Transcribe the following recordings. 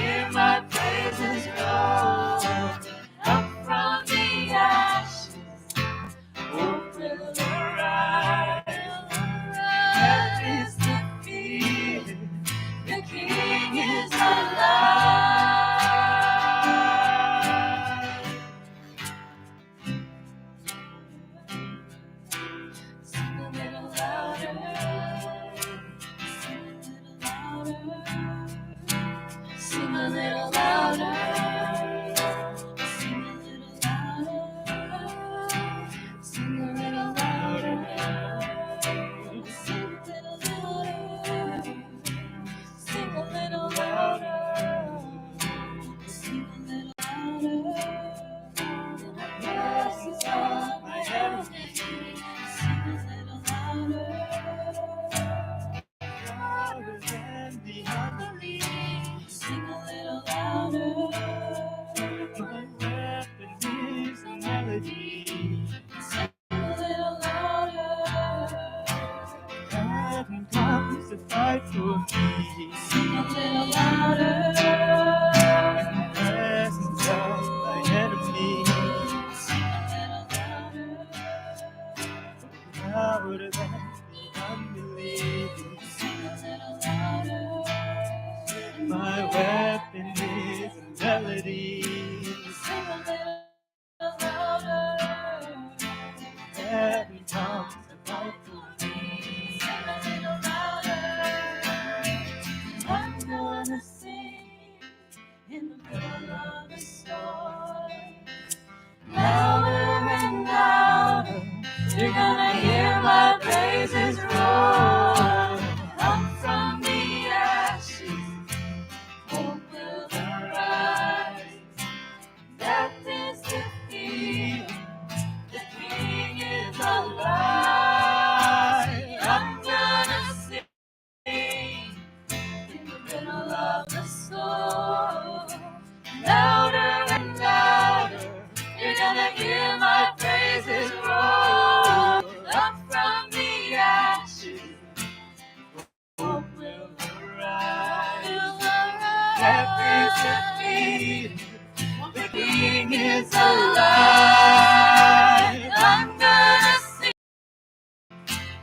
hear my praises roll up from the ashes. Hope will arise. Death is defeated. The King is alive. Sing a little louder. Sing a little louder. Sing a little louder. Sing a little louder. Sing a little louder. Sing a little louder. Sing a little louder. Yes, it's all my everything. Sing a little louder. Louder than the unbelief. Sing a little louder. My weapon is a melody. Sing a little louder. Heaven comes to fight for me. Sing a little louder. In the presence of my enemies. Sing a little louder. Louder than the unbelieving. Sing a little louder. My weapon is a melody. Sing a little louder. Heaven comes to fight for me. Sing a little louder. I'm gonna sing in the middle of the storm. Louder and louder. You're gonna hear my praises roar up from the ashes. Hope will arise. Death is defeated. The King is alive. I'm gonna sing in the middle of the storm. Louder and louder. You're gonna hear my praises roar up from the ashes. Hope will arise. Death is defeated. The King is alive. I'm gonna sing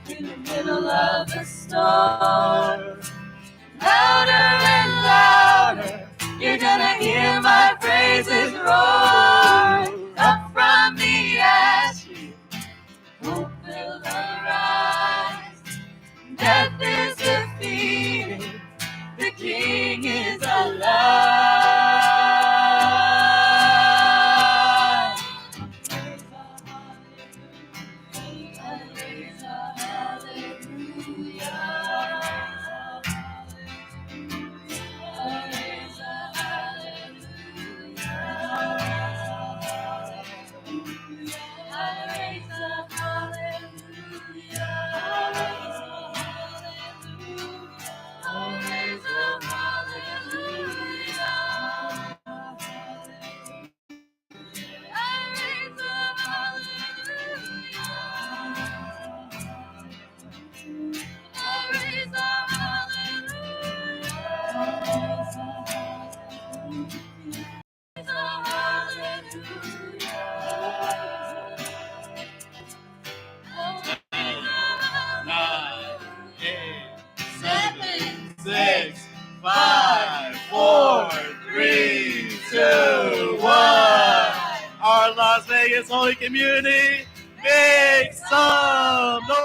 in the middle of the storm. Louder and louder. You're gonna hear my praises roar up from the ashes. Hope will arise. Death is defeated. The King is alive. Las Vegas Holy Community, make some noise!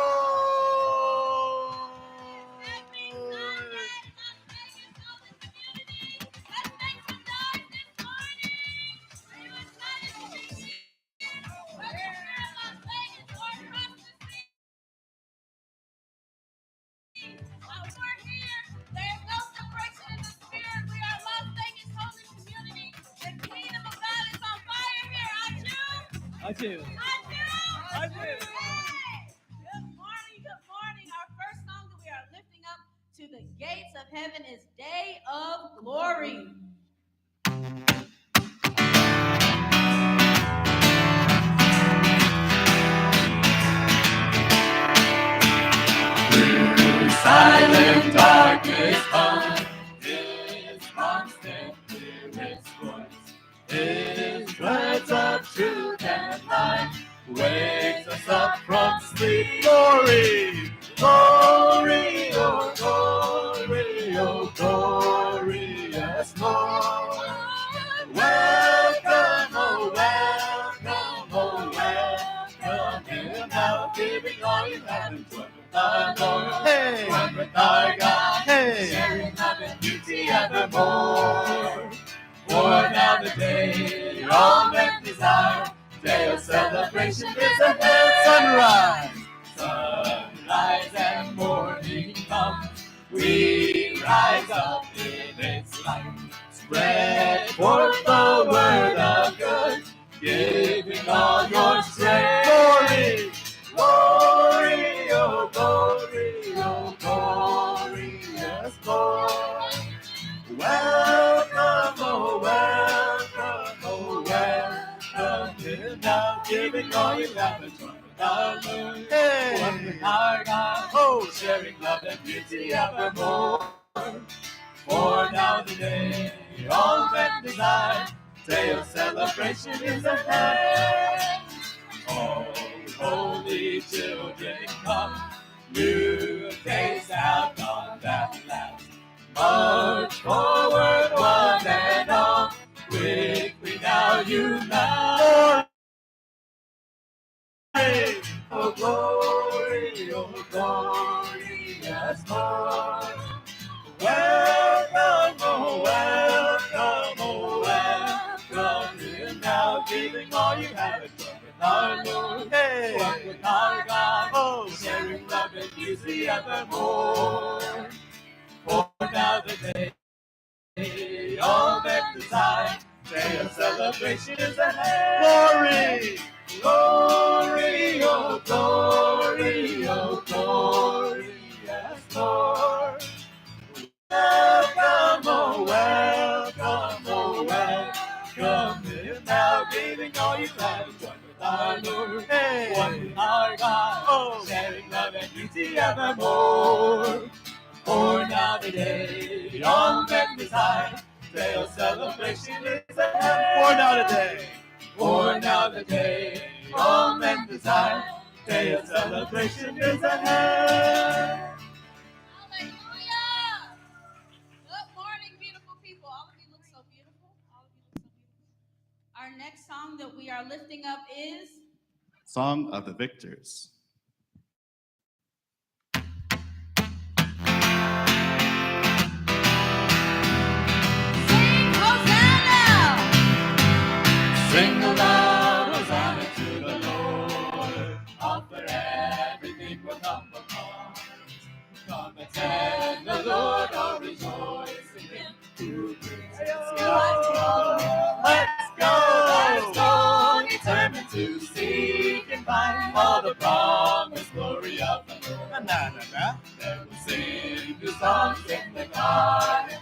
I do. Good morning. Our first song that we are lifting up to the gates of heaven is Day of Glory. Silent darkness comes, this constant us up from sleep. Glory, glory, oh glory, oh glorious Lord. Welcome, oh welcome, oh welcome. Here now, giving all you have and join with our Lord. Hey, join with our God. Hey, sharing love and beauty evermore. For now the day all men desire, day of celebration is ahead. Sunrise, sunrise and morning come. We rise up in its light, spread forth the word of good, giving all your strength. Glory, glory, oh glory, oh glorious Lord. Welcome, oh welcome, oh welcome. Here now, giving all you have and join with our Lord. Hey, one with our God, oh, sharing love and beauty evermore. For now the day all men desire, day of celebration is ahead. Oh, holy children, come, new days have dawned at last. March forward, one and all, quickly now unite. Oh glory, oh glorious Lord. Welcome, oh welcome, oh welcome. Here now, giving all you have and join with our Lord. Hey, one with our God, oh, sharing love and beauty evermore. For now the day all men desire, day of celebration is ahead. Glory, glory, oh glory, oh glorious Lord. Welcome, oh welcome, oh welcome. Here now, giving all you have, join with our Lord. Hey, one with our God, oh, sharing love and beauty evermore. For now the day all men desire, day of celebration is ahead. For now the day all men desire, day of celebration is ahead. Hallelujah! Good morning, beautiful people. All of you look so beautiful. Our next song that we are lifting up is Song of the Victors. Sing aloud, Hosanna to the Lord. Offer everything with humble heart. Come attend the Lord, all rejoice in Him who brings us joy. Let's go, determined to seek and find all the promised glory of the Lord. Then we'll sing new songs in the garden,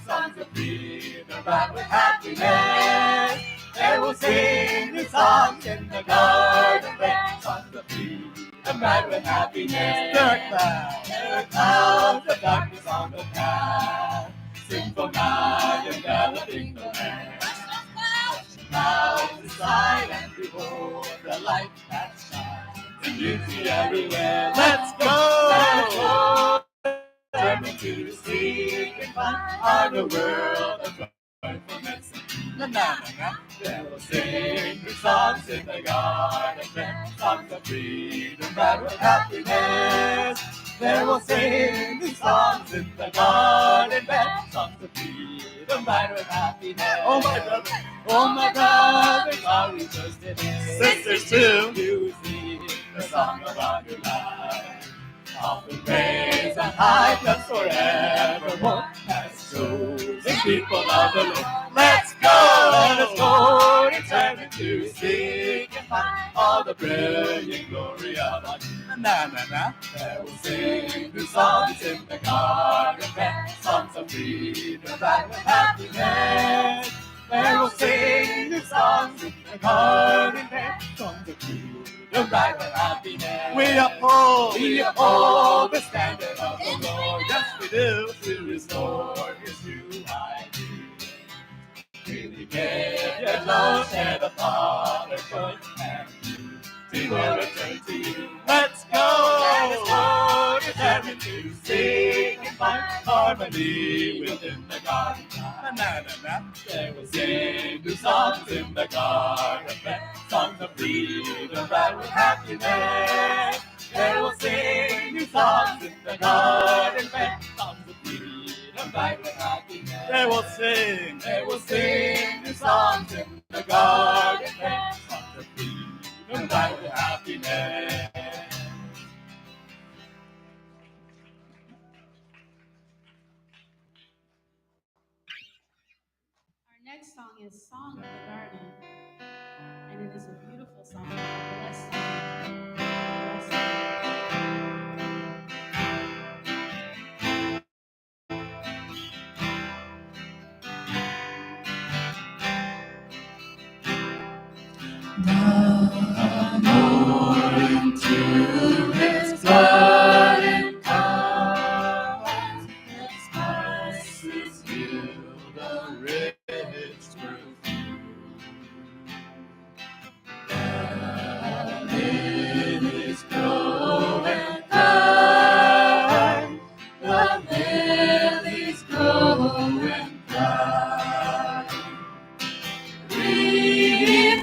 songs of freedom and with happiness. They will sing new songs in the garden, songs of freedom and with happiness. There are clouds of darkness on the path. Sing for God, enveloping the land. Clouds aside and behold the light that shines. The beauty everywhere. Let's go! Determined to seek and find our the world of joyfulness. They will sing new songs in the garden, songs of freedom and with happiness. They will sing new songs in the garden, songs of freedom and with happiness. Oh my brothers, are we just in it? Sisters too. You sing the song of our new life. Often praise and high just forevermore as chosen people of the Lord. Let's go, determined to seek and find all the brilliant glory of our King. They will sing new songs in the garden, songs of freedom and with happiness. They will sing new songs in the garden, songs of freedom and with happiness. We uphold the standard of the Lord. Yes, we do. To restore His true ID. Freely give your love, share the Father's joy, and we will return be within the garden. They will sing new songs in the garden, songs of freedom bright with happiness. They will sing new songs in the garden, songs of freedom bright with happiness. They will sing new songs in the garden, songs of freedom bright with happiness. Our next song is Song of the Garden, and it is a beautiful song, a blessed song. Into his garden comes, his spices yield a rich perfume. The lilies grow and die, the lilies grow and die.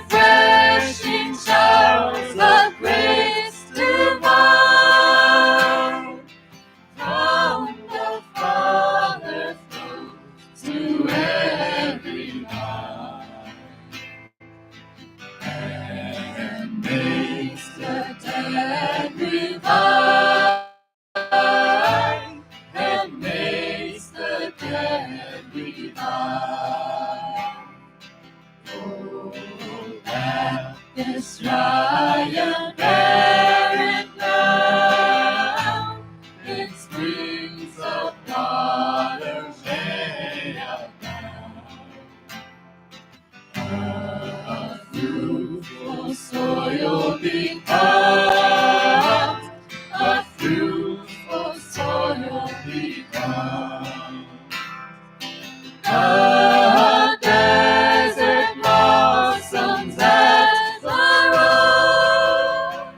Refreshing showers of grace divine from the Father flows to every mind and makes the dead revive and makes the dead revive. Oh, that this dry and barren ground in springs of water may abound. A fruitful soil becomes, a fruitful soil becomes. A desert blossoms as a rose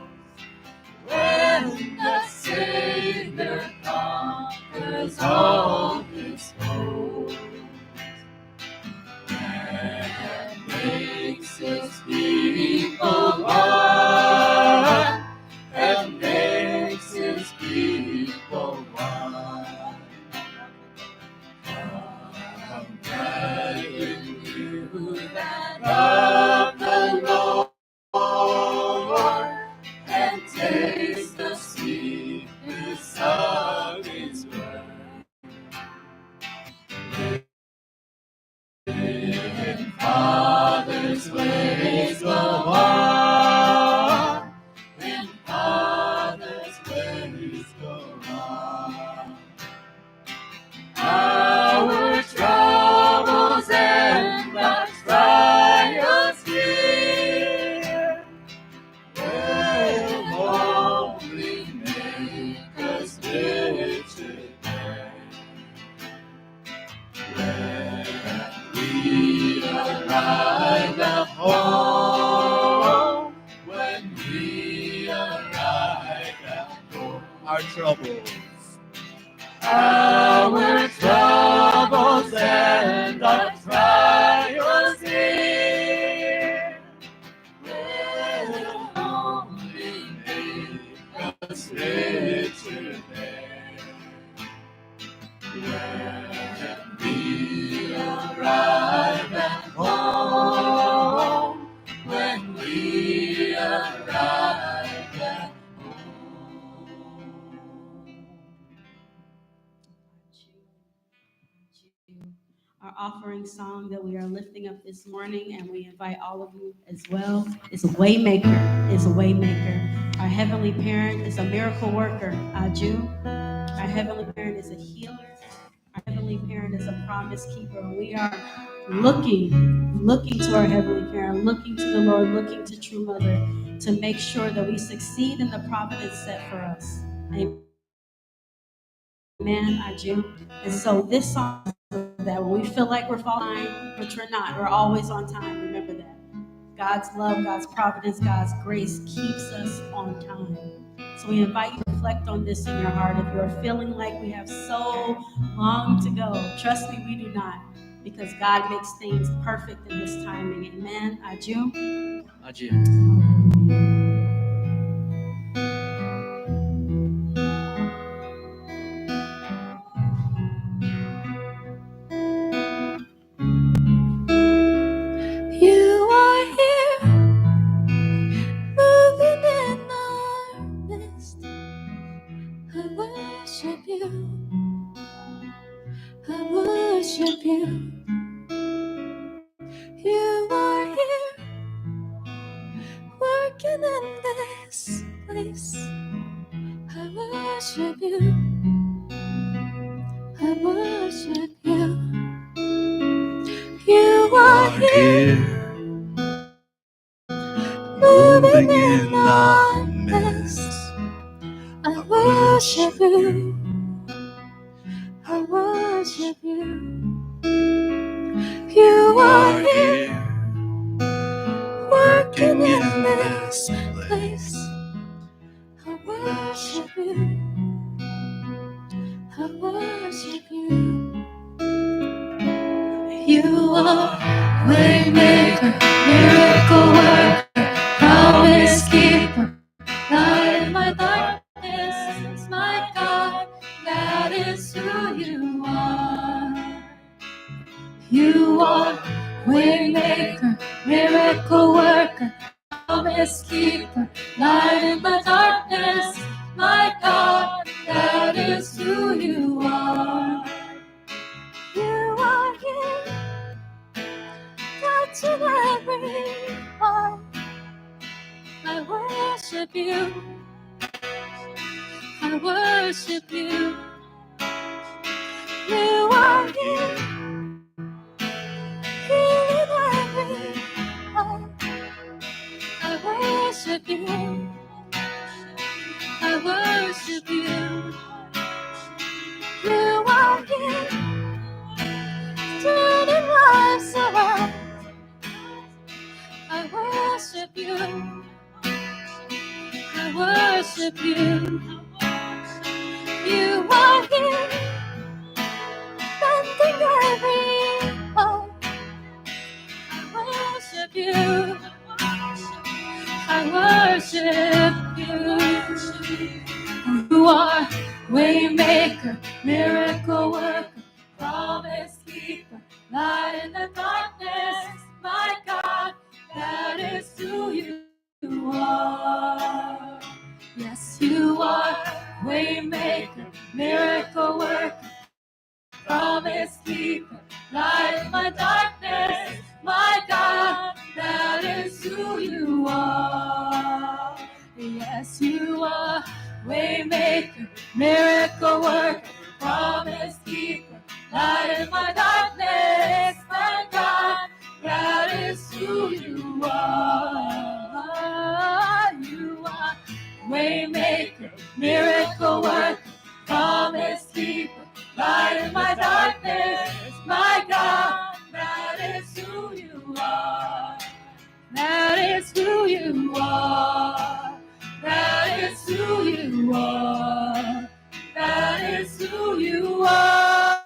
when the Savior conquers all his foes and makes his people one, and makes his people one. Come back in you that love the Lord, and taste the sweetness of his word. In Father's ways go on, in Father's ways go on. Our troubles and our trials here will only make us richer than when we arrive at home. When we arrive at home, our troubles and our trials here will only make us richer than when we arrive at home. When we arrive at Our offering song that we are lifting up this morning, and we invite all of you as well, is Waymaker. Is a Waymaker. Our Heavenly Parent is a miracle worker. Aju. Our Heavenly Parent is a healer. Our Heavenly Parent is a promise keeper. And we are looking to our Heavenly Parent, looking to the Lord, looking to True Mother to make sure that we succeed in the providence set for us. Amen. Aju. And so this song, that when we feel like we're falling, which we're not, we're always on time. Remember that. God's love, God's providence, God's grace keeps us on time. So we invite you to reflect on this in your heart. If you're feeling like we have so long to go, trust me, we do not, because God makes things perfect in His timing. Amen. Adieu. Adieu. You are here, moving in our midst. I worship you. I worship you. You are here, working in this place. I worship you. I worship you. You are here, moving in our midst. I worship you. I worship you. You are here, working in this place. I worship you. I worship you. You are waymaker, miracle worker, promise keeper, light in my darkness, my God, that is who you are. You are waymaker, miracle worker, promise keeper, light in my darkness, my God, that is who you are. You are here, touching every heart. I worship you. I worship you. You are here, healing every heart. I worship you. I worship you. You are here, turning lives around. I worship you. I worship you. You are here, bending every heart. I worship you. I worship you. You are waymaker, miracle worker, promise keeper, light in the darkness, my God, that is who you are. Yes, you are waymaker, miracle worker, promise keeper, light in my darkness, my God, that is who you are. Yes, you are waymaker, miracle worker, promise keeper, light in my darkness, my God, that is who you are. You are waymaker, miracle worker, promise keeper, light in my darkness, my God, that is who you are. That is who you are. That is who you are. That is who you are.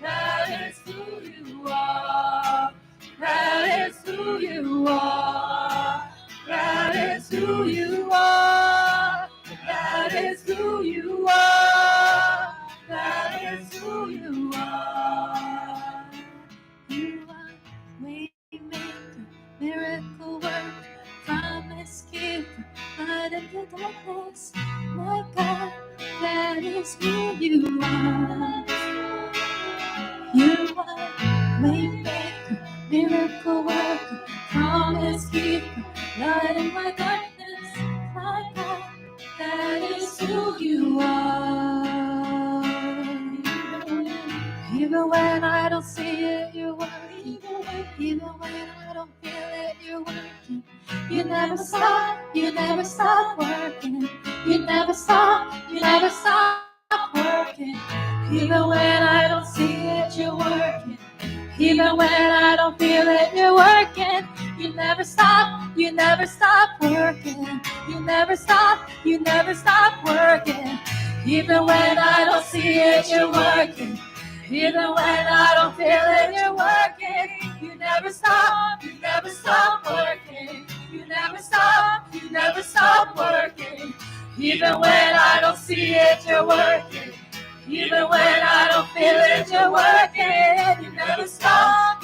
That is who you are. That is who you are. That is who you are. That is who you are. That is who you are. You are waymaker, miracle worker, promise keeper, light in the darkness, my God, that is who you are. You are waymaker, miracle worker, promise keeper, light in my darkness, my God, that is who you are. Even when I don't see it, you're working. Even when I don't feel it, you're working. You never stop working. You never stop working. Even when I don't see it, you're working. Even when I don't feel it, you're working. You never stop, you never stop working. You never stop, you never stop working. Even when I don't see it, you're working. Even when I don't feel it, you're working. You never stop working. You never stop working. Even when I don't see it, you're working. Even when I don't feel it, you're working. You never stop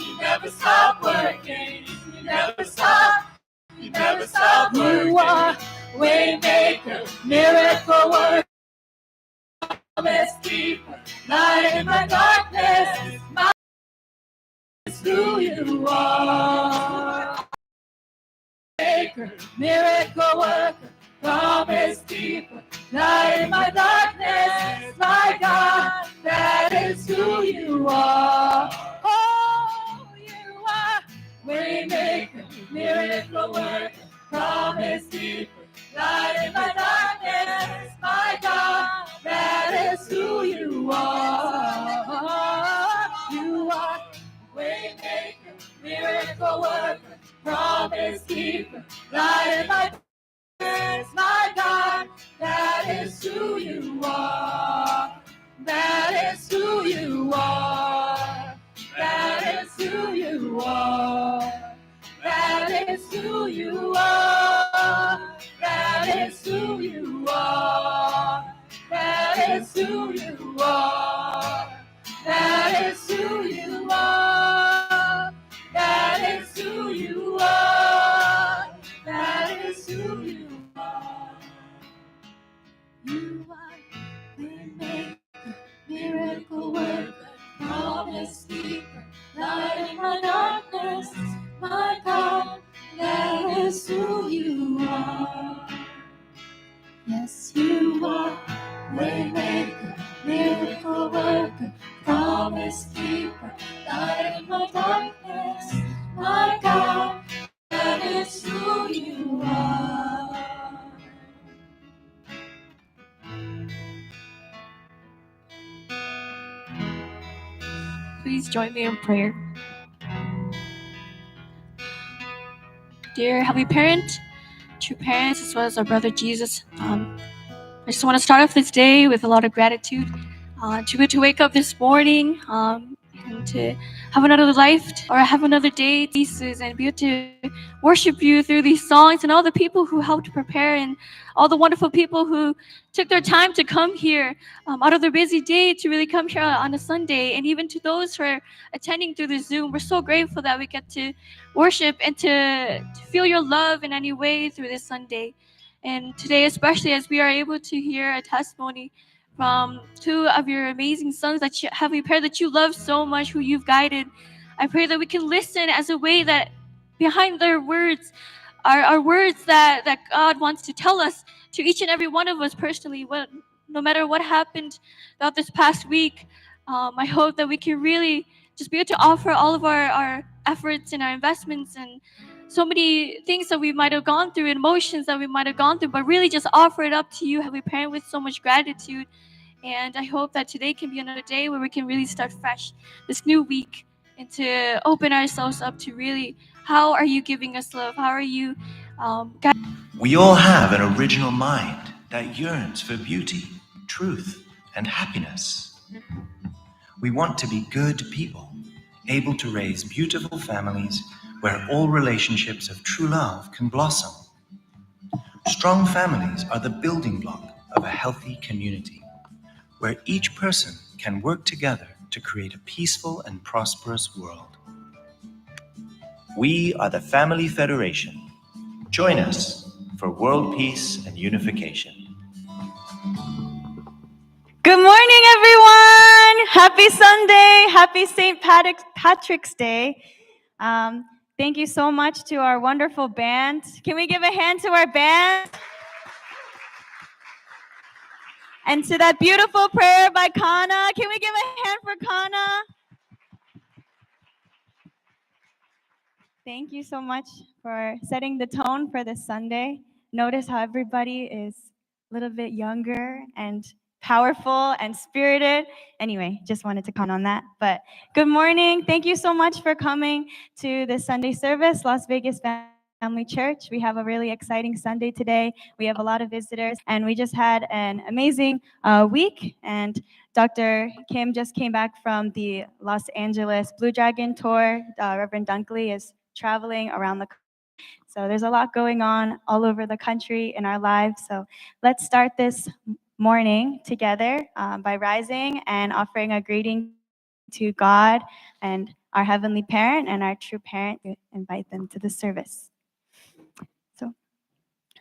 working. You never stop working. You are waymaker, miracle worker, promise keeper, light in my darkness. My is who you are. Maker, miracle worker, promise keeper, light in my darkness. My God, that is who you are. Oh, you are waymaker, miracle worker, promise keeper, light in my darkness. My God, that is who you are. You are waymaker, miracle worker, promise keeper, light in my darkness. My God, that is who you are. That is who you are. That is who you are. That is who you are. That is who you are. That is who you are. That is who you are. That is who you are. That is who you are. You are waymaker, miracle worker, promise keeper, light in my darkness. My God, that is who you are. Yes, you are waymaker, miracle worker, promise keeper, light in my darkness. My God, that is who you are. Please join me in prayer. Dear Heavenly Parent, true parents, as well as our brother Jesus, I just want to start off this day with a lot of gratitude. To wake up this morning and to have another life or have another day, Jesus, and be able to worship you through these songs, and all the people who helped prepare, and all the wonderful people who took their time to come here out of their busy day to really come here on a Sunday, and even to those who are attending through the Zoom. We're so grateful that we get to worship and to feel your love in any way through this Sunday. And today, especially as we are able to hear a testimony from two of your amazing sons that you have prepared, that you love so much, who you've guided, I pray that we can listen as a way that behind their words are words that God wants to tell us, to each and every one of us personally. No matter what happened throughout this past week, I hope that we can really just be able to offer all of our efforts and our investments and so many things that we might have gone through, emotions that we might have gone through, but really just offer it up to you, Heavenly Parent, with so much gratitude. And I hope that today can be another day where we can really start fresh this new week, and to open ourselves up to really, how are you giving us love? How are you We all have an original mind that yearns for beauty, truth, and happiness. We want to be good people, able to raise beautiful families where all relationships of true love can blossom. Strong families are the building block of a healthy community, where each person can work together to create a peaceful and prosperous world. We are the Family Federation. Join us for world peace and unification. Good morning, everyone. Happy Sunday. Happy St. Patrick's Day. Thank you so much to our wonderful band. Can we give a hand to our band? And to that beautiful prayer by Kana. Can we give a hand for Kana? Thank you so much for setting the tone for this Sunday. Notice how everybody is a little bit younger and powerful and spirited. Anyway, just wanted to comment on that. But good morning. Thank you so much for coming to this Sunday service, Las Vegas Family Church. We have a really exciting Sunday today. We have a lot of visitors, and we just had an amazing week. And Dr. Kim just came back from the Los Angeles Blue Dragon tour. Reverend Dunkley is traveling around the country. So there's a lot going on all over the country in our lives. So let's start this morning together by rising and offering a greeting to God and our Heavenly Parent and our true parent. We invite them to the service. So,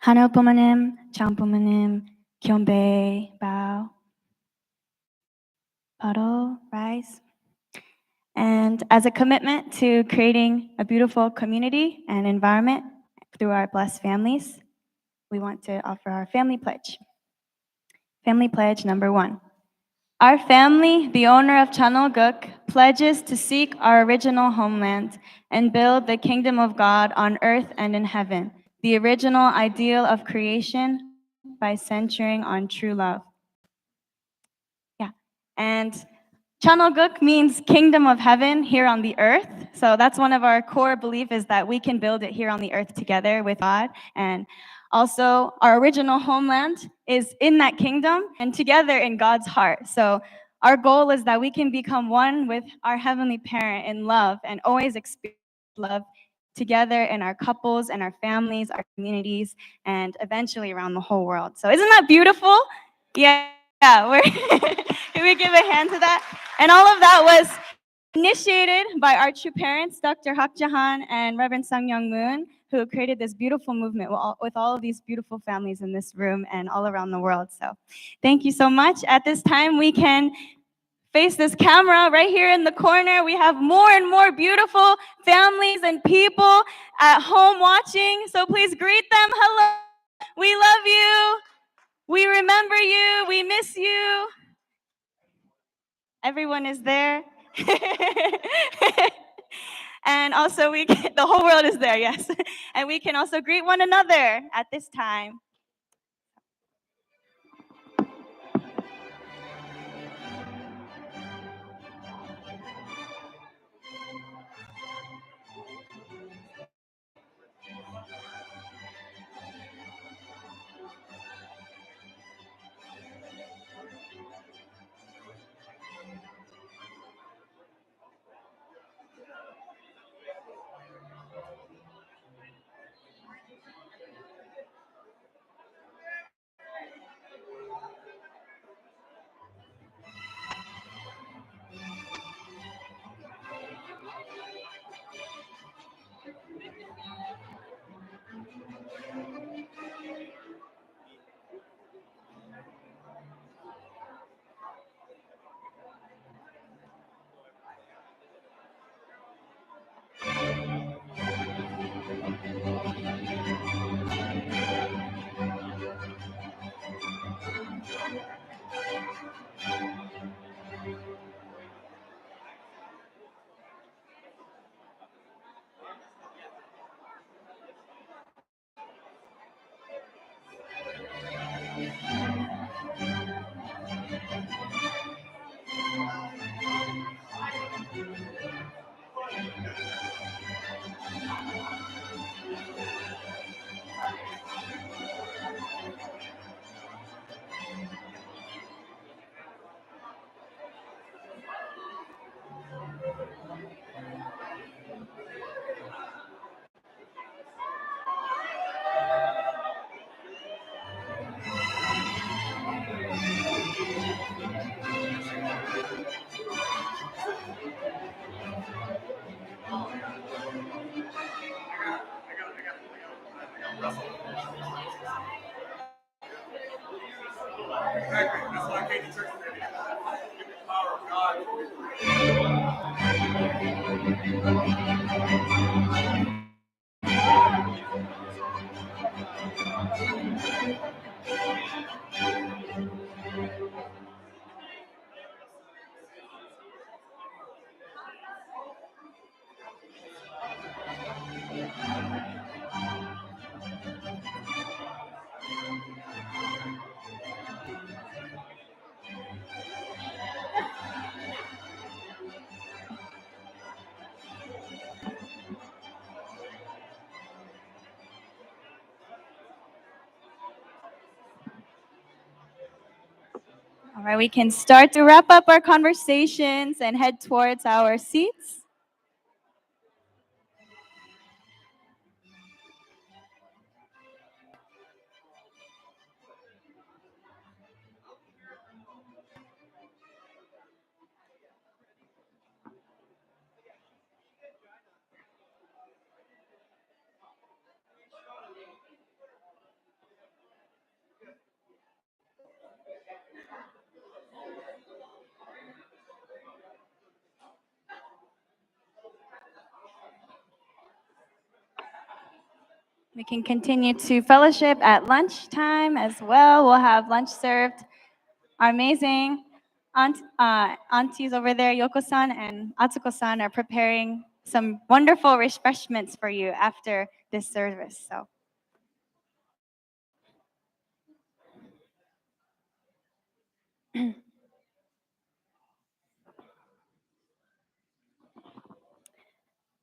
Hana Pumanim, Chang Pumanim, Kyombe, bow, puddle, rise. And as a commitment to creating a beautiful community and environment through our blessed families, we want to offer our family pledge. Family pledge number 1. Our family, the owner of Chanolguk, pledges to seek our original homeland and build the kingdom of God on earth and in heaven, the original ideal of creation by centering on true love. Yeah, and Chanolguk means kingdom of heaven here on the earth. So that's one of our core beliefs, is that we can build it here on the earth together with God. And also, our original homeland is in that kingdom and together in God's heart. So our goal is that we can become one with our Heavenly Parent in love and always experience love together in our couples and our families, our communities, and eventually around the whole world. So isn't that beautiful? Yeah, can we give a hand to that? And all of that was initiated by our true parents, Dr. Hak Jahan and Reverend Sang Young Moon, who created this beautiful movement with all of these beautiful families in this room and all around the world. So thank you so much. At this time, we can face this camera right here in the corner. We have more and more beautiful families and people at home watching. So please greet them. Hello. We love you. We remember you. We miss you. Everyone is there. And also the whole world is there, yes. And we can also greet one another at this time. right, we can start to wrap up our conversations and head towards our seats. We can continue to fellowship at lunchtime as well. We'll have lunch served. Our amazing aunties over there, Yoko-san and Atsuko-san, are preparing some wonderful refreshments for you after this service. So.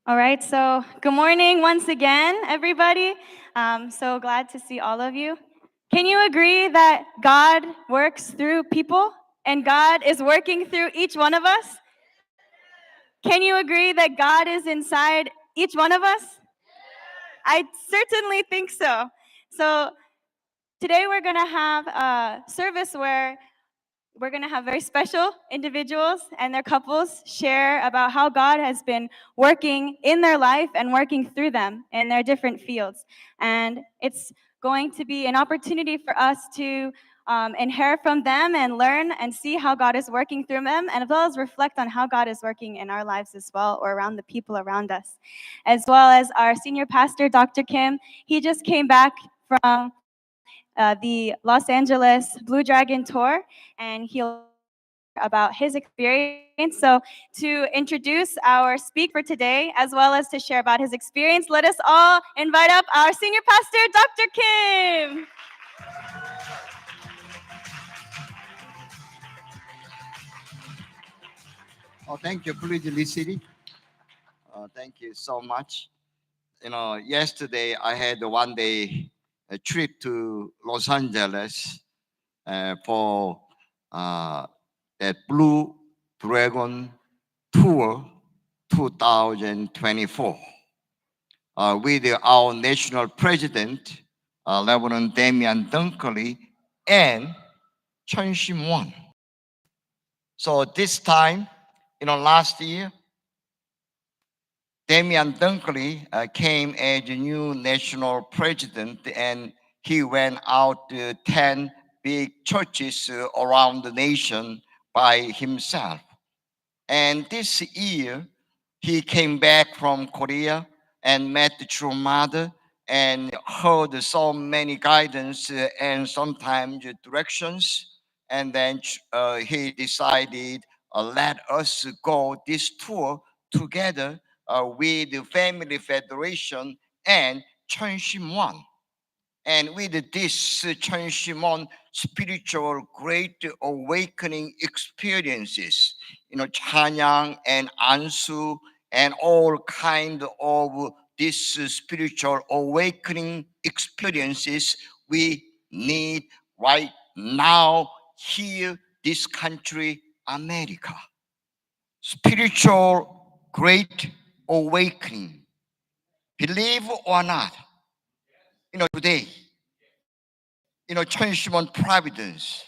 All right, so good morning once again, everybody. So glad to see all of you. Can you agree that God works through people and God is working through each one of us? Can you agree that God is inside each one of us? I certainly think so. So today we're going to have a service where we're going to have very special individuals and their couples share about how God has been working in their life and working through them in their different fields. And it's going to be an opportunity for us to inherit from them and learn and see how God is working through them, and as well as reflect on how God is working in our lives as well, or around the people around us. As well as our senior pastor, Dr. Kim, he just came back from the Los Angeles Blue Dragon Tour, and he'll about his experience. So to introduce our speaker today, as well as to share about his experience, let us all invite up our senior pastor, Dr. Kim. Oh, thank you, Blue City. Thank you so much. Yesterday I had a one-day trip to Los Angeles for that Blue Dragon Tour 2024 with our national president, Reverend Damian Dunkley, and Chun Shim-won. So this time, last year, Damian Dunkley came as the new national president, and he went out to 10 big churches around the nation by himself. And this year, he came back from Korea and met the true mother and heard so many guidance and sometimes directions. And then he decided, let us go this tour together with the Family Federation and Chun Shim-won. And with this Chun Shim-won spiritual great awakening experiences, Chanyang and Ansu and all kind of this spiritual awakening experiences we need right now here, this country, America. Spiritual great awakening. Believe or not, today, Chun Shim-won Providence,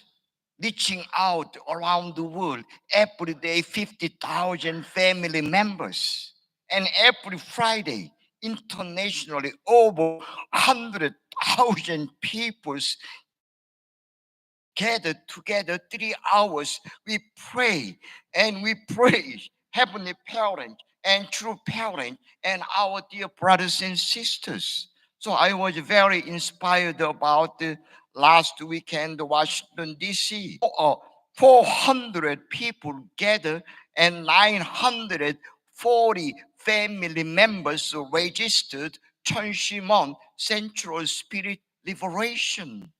reaching out around the world every day, 50,000 family members. And every Friday, internationally, over 100,000 people gathered together 3 hours. We pray and we praise Heavenly Parent and true parent and our dear brothers and sisters. So I was very inspired about the last weekend, Washington, D.C. 400 people gathered and 940 family members registered Chun Shim-won Central Spirit Liberation.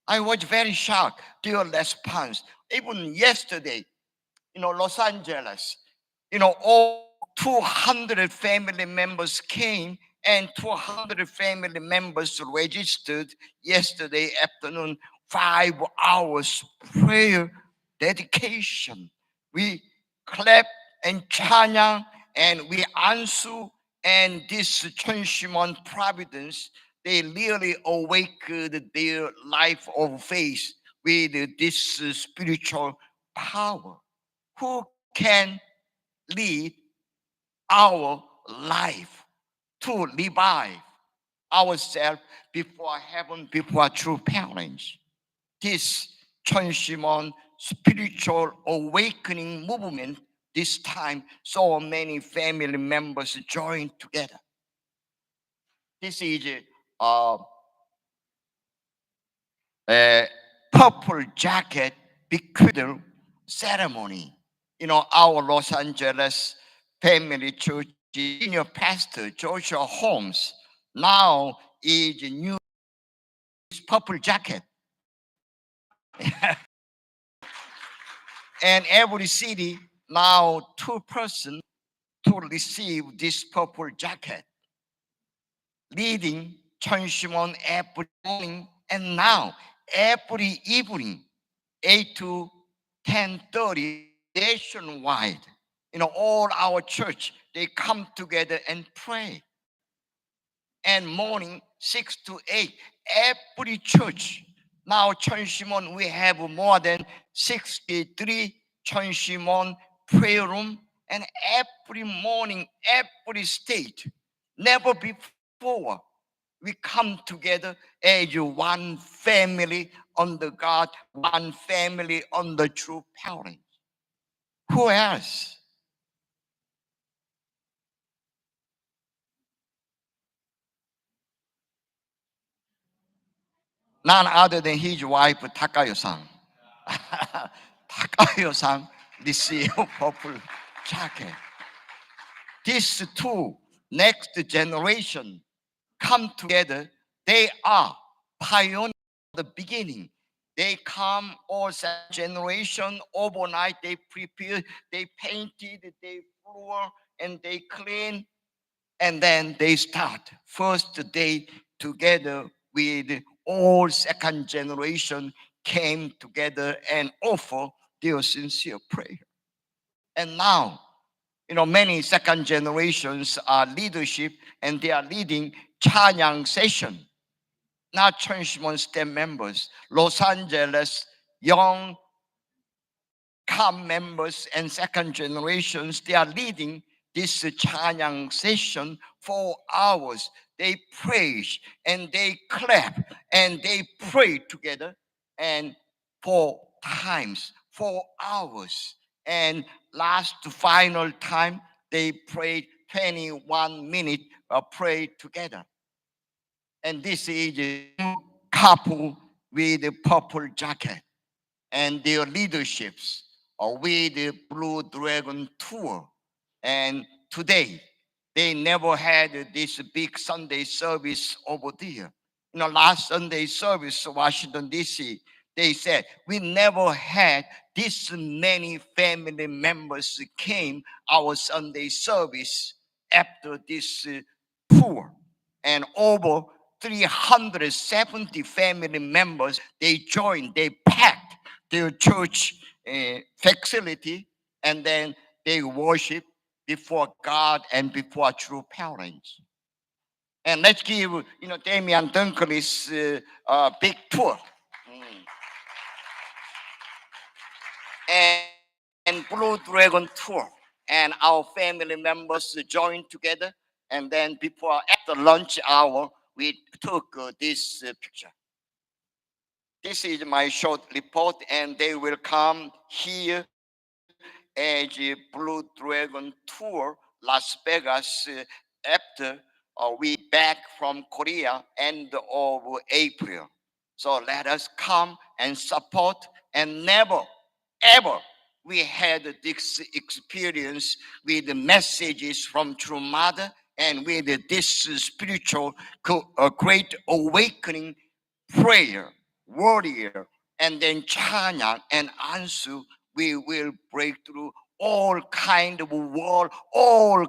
I was very shocked, their response. Even yesterday, Los Angeles, all 200 family members came and 200 family members registered yesterday afternoon, 5 hours prayer dedication. We clap and 찬양, and we answer, and this Chunshimon Providence, they really awakened their life of faith with this spiritual power. Who can lead our life to revive ourselves before heaven, before true parents? This Chunshimon spiritual awakening movement, this time so many family members joined together. This is a purple jacket bequeathal ceremony. You know, our Los Angeles Family Church senior pastor Joshua Holmes now is new purple jacket. And every city now 2 persons to receive this purple jacket, leading Chunshimon every morning and now every evening, 8 to 10:30 nationwide. You know, all our church, they come together and pray. And morning 6 to 8, every church. Now Chunshimon, we have more than 63 Chunshimon prayer room, and every morning, every state, never before, we come together as one family under God, one family under true parents. Who else? None other than his wife, Takayo-san. Takayo-san received purple jacket. These two next generation come together. They are pioneers at the beginning. They come all generation overnight. They prepare, they painted, they floor, and they clean, and then they start first day together with all second generation came together and offer their sincere prayer. And now, you know, many second generations are leadership and they are leading Chanyang session. Not Chunshimon STEM members, Los Angeles young COM members and second generations, they are leading this Chanyang session for hours. They praise and they clap and they pray together, and 4 times, 4 hours. And last final time, they prayed 21 minutes, pray together. And this is a couple with a purple jacket, and their leaderships with the Blue Dragon Tour. And today, they never had this big Sunday service over there. You know, last Sunday service, Washington, D.C., they said, we never had this many family members came our Sunday service after this tour. And over 370 family members, they joined, they packed their church facility, and then they worship before God and before true parents. And let's give, you know, Damian Dunkley's big tour. And Blue Dragon Tour. And our family members joined together. And then before, at the lunch hour, we took this picture. This is my short report, and they will come here as a Blue Dragon Tour, Las Vegas, after we back from Korea end of April. So let us come and support, and never, ever we had this experience with the messages from True Mother and with this spiritual great awakening prayer, warrior, and then Chanya and Ansu. We will break through all kind of wall, all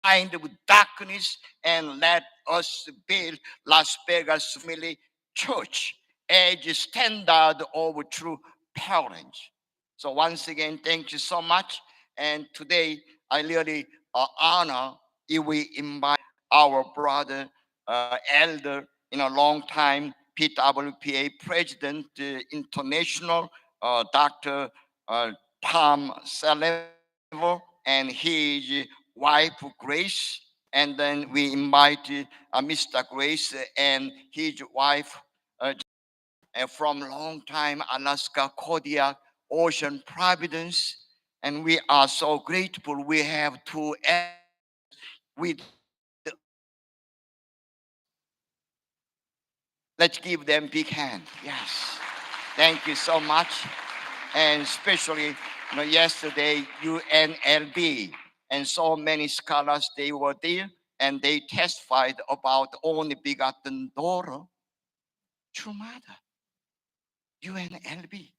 kind of darkness, and let us build Las Vegas Family Church as a standard of true parents. So once again, thank you so much. And today, I really honor if we invite our brother, elder in a long time, PWPA President, International, Dr. Tom Saliver, and his wife, Grace. And then we invited Mr. Grace and his wife, and from long time, Alaska, Kodiak, Ocean Providence. And we are so grateful we have two with. Let's give them big hand. Yes. Thank you so much. And especially yesterday, UNLV and so many scholars, they were there and they testified about only begotten daughter, true mother, UNLV.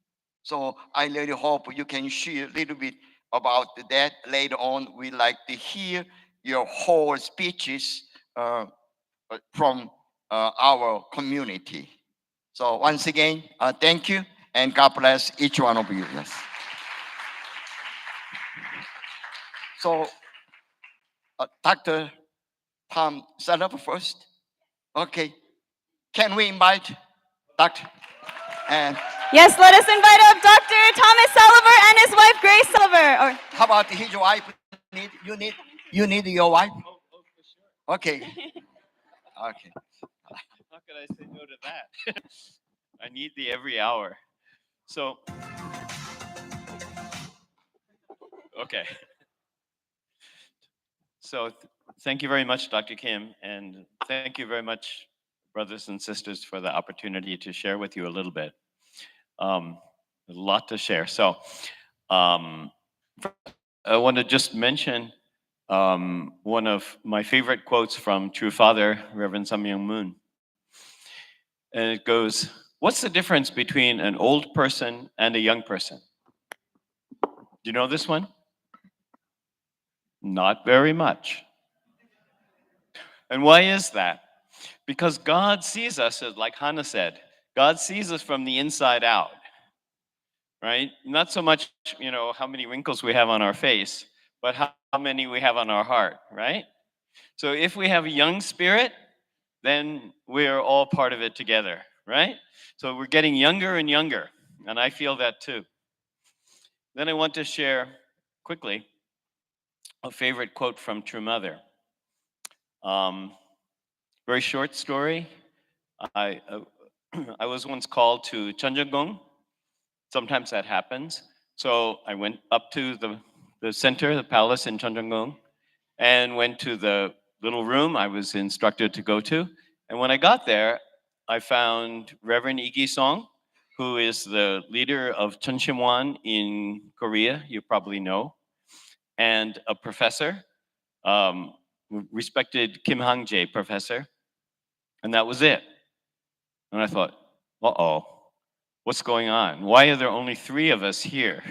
So I really hope you can share a little bit about that later on. We like to hear your whole speeches from our community. So once again, thank you and God bless each one of you. Yes. So Dr. Tom, set up first. Okay. Can we invite Dr. and Yes, let us invite up Dr. Thomas Sullivan and his wife, Grace Sullivan. Or, how about his wife? You need your wife? Okay. Okay. How could I say no to that? I need the every hour. So, okay. So thank you very much, Dr. Kim, and thank you very much, brothers and sisters, for the opportunity to share with you a little bit. A lot to share. So I want to just mention one of my favorite quotes from True Father, Reverend Samyang Moon. And it goes, what's the difference between an old person and a young person? Do you know this one? Not very much. And why is that? Because God sees us, like Hannah said, God sees us from the inside out, right? Not so much, how many wrinkles we have on our face, but how many we have on our heart, right? So if we have a young spirit, then we're all part of it together, right? So we're getting younger and younger, and I feel that too. Then I want to share quickly a favorite quote from True Mother. Very short story. I was once called to Chanjagong. Sometimes that happens. So I went up to the center, the palace in Chanjagong, and went to the little room I was instructed to go to. And when I got there, I found Reverend Lee Gi-song, who is the leader of Chunshimwan in Korea, you probably know, and a professor, respected Kim Hang-jae professor, and that was it. And I thought, uh-oh, what's going on? Why are there only 3 of us here?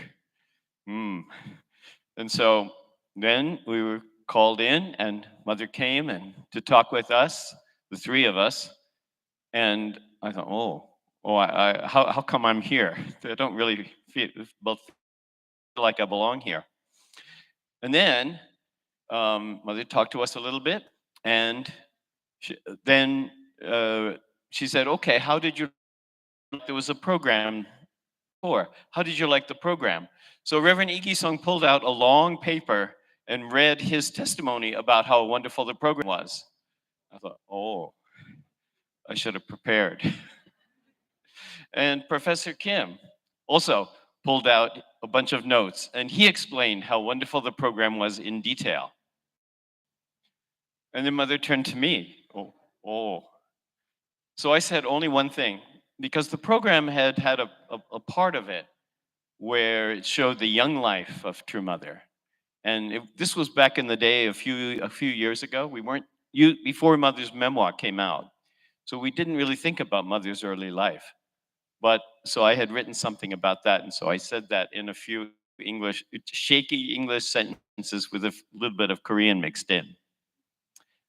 And so then we were called in, and Mother came and to talk with us, the 3 of us, and I thought, how come I'm here? I don't really feel like I belong here. And then Mother talked to us a little bit, and then she said, okay, how did you, there was a program for, how did you like the program? So Reverend Lee Gi-song pulled out a long paper and read his testimony about how wonderful the program was. I thought, I should have prepared. And Professor Kim also pulled out a bunch of notes, and he explained how wonderful the program was in detail. And then Mother turned to me. So I said only one thing, because the program had a part of it where it showed the young life of True Mother. And this was back in the day, a few years ago. We weren't, before Mother's memoir came out. So we didn't really think about Mother's early life. But so I had written something about that. And so I said that in a few shaky English sentences with a little bit of Korean mixed in.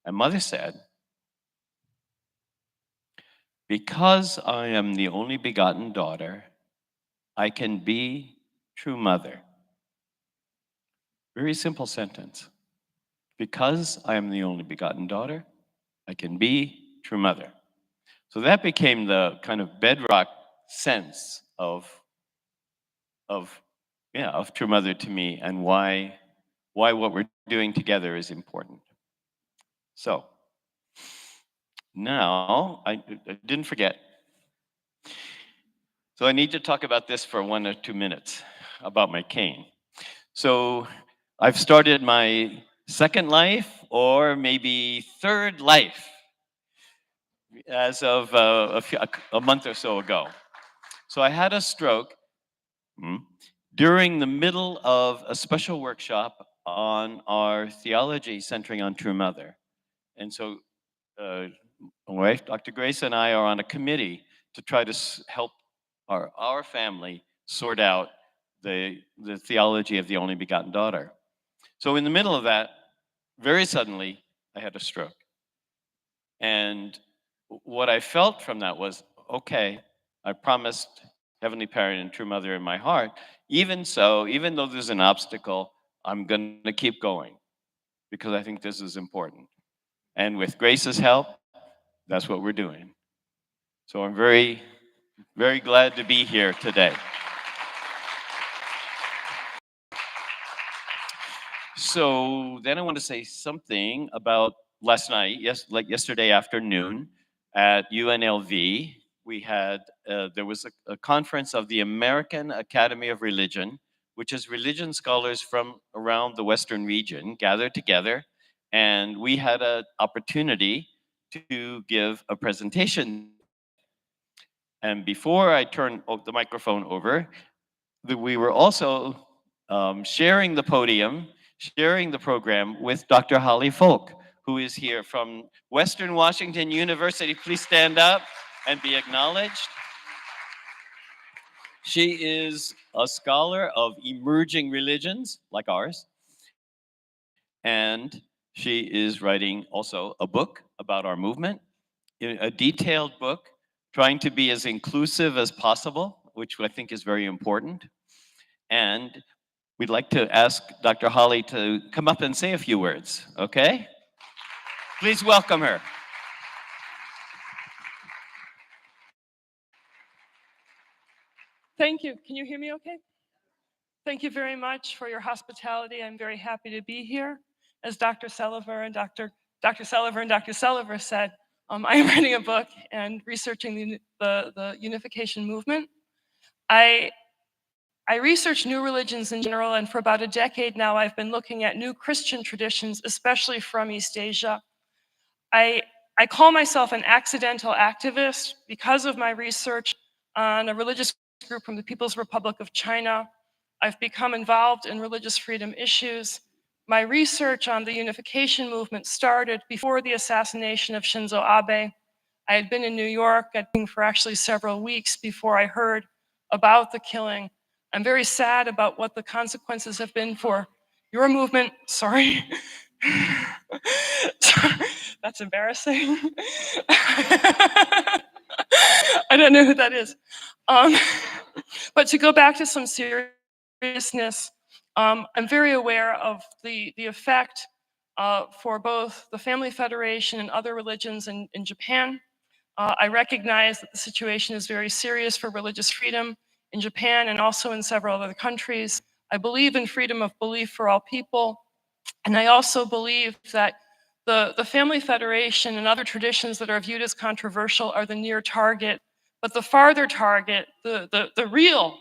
And Mother said, because I am the only begotten daughter, I can be true mother. Very simple sentence. Because I am the only begotten daughter, I can be true mother. So that became the kind of bedrock sense of true mother to me, and why what we're doing together is important. So now I didn't forget. So I need to talk about this for 1 or 2 minutes about my cane. So I've started my second life, or maybe third life, as of a month or so ago. So I had a stroke during the middle of a special workshop on our theology centering on True Mother. And so my wife, Dr. Grace, and I are on a committee to try to help our family sort out the theology of the only begotten daughter. So in the middle of that, very suddenly, I had a stroke. And what I felt from that was, okay, I promised Heavenly Parent and True Mother in my heart, even so, even though there's an obstacle, I'm going to keep going because I think this is important. And with Grace's help, that's what we're doing. So I'm very, very glad to be here today. So then I want to say something about last night, yesterday afternoon at UNLV. We had, there was a conference of the American Academy of Religion, which is religion scholars from around the Western region gathered together. And we had an opportunity to give a presentation. And before I turn the microphone over, we were also sharing the podium, sharing the program with Dr. Holly Folk, who is here from Western Washington University. Please stand up and be acknowledged. She is a scholar of emerging religions, like ours, and she is writing also a book about our movement, a detailed book, trying to be as inclusive as possible, which I think is very important. And we'd like to ask Dr. Holly to come up and say a few words, okay? Please welcome her. Thank you. Can you hear me okay? Thank you very much for your hospitality. I'm very happy to be here. As Dr. Sullivan and Dr. Sullivan said, I'm writing a book and researching the unification movement. I research new religions in general, and for about a decade now, I've been looking at new Christian traditions, especially from East Asia. I call myself an accidental activist because of my research on a religious group from the People's Republic of China. I've become involved in religious freedom issues. My research on the unification movement started before the assassination of Shinzo Abe. I had been in New York for actually several weeks before I heard about the killing. I'm very sad about what the consequences have been for your movement. Sorry. That's embarrassing. I don't know who that is. But to go back to some seriousness, I'm very aware of the effect for both the Family Federation and other religions in Japan. I recognize that the situation is very serious for religious freedom in Japan and also in several other countries. I believe in freedom of belief for all people. And I also believe that the Family Federation and other traditions that are viewed as controversial are the near target. But the farther target, the real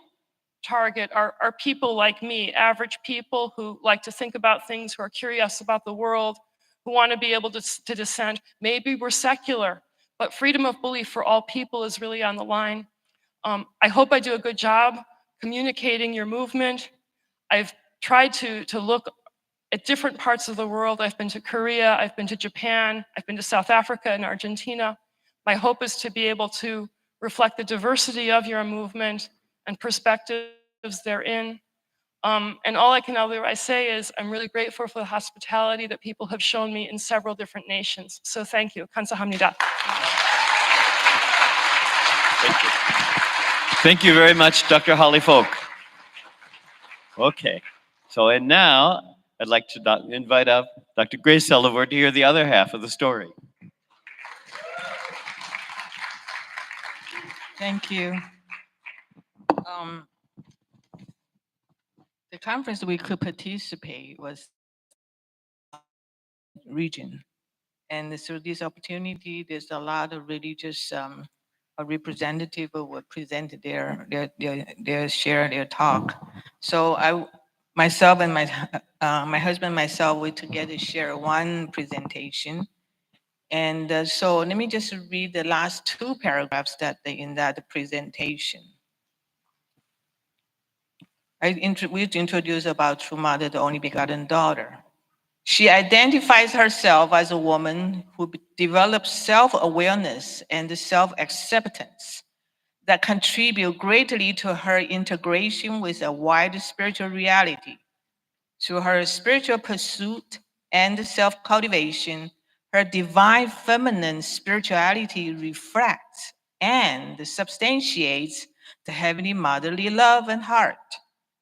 target are people like me, average people who like to think about things, who are curious about the world, who want to be able to dissent. Maybe we're secular, but freedom of belief for all people is really on the line. I hope I do a good job communicating your movement. I've tried to look at different parts of the world. I've been to Korea, I've been to Japan, I've been to South Africa and Argentina. My hope is to be able to reflect the diversity of your movement and perspectives therein. And all I can otherwise say is I'm really grateful for the hospitality that people have shown me in several different nations. So thank you. 감사합니다. Thank you. Thank you very much, Dr. Holly Folk. Okay. So, and now I'd like to invite up Dr. Grace Sullivan to hear the other half of the story. Thank you. The conference we could participate was region. And through this opportunity, there's a lot of religious representative will present their share their talk. So myself and my husband and myself, we together share one presentation. And so let me just read the last two paragraphs in that presentation. We introduce about True Mother, the only begotten daughter. She identifies herself as a woman who develops self-awareness and self-acceptance that contribute greatly to her integration with a wide spiritual reality. Through her spiritual pursuit and self-cultivation, her divine feminine spirituality reflects and substantiates the heavenly motherly love and heart,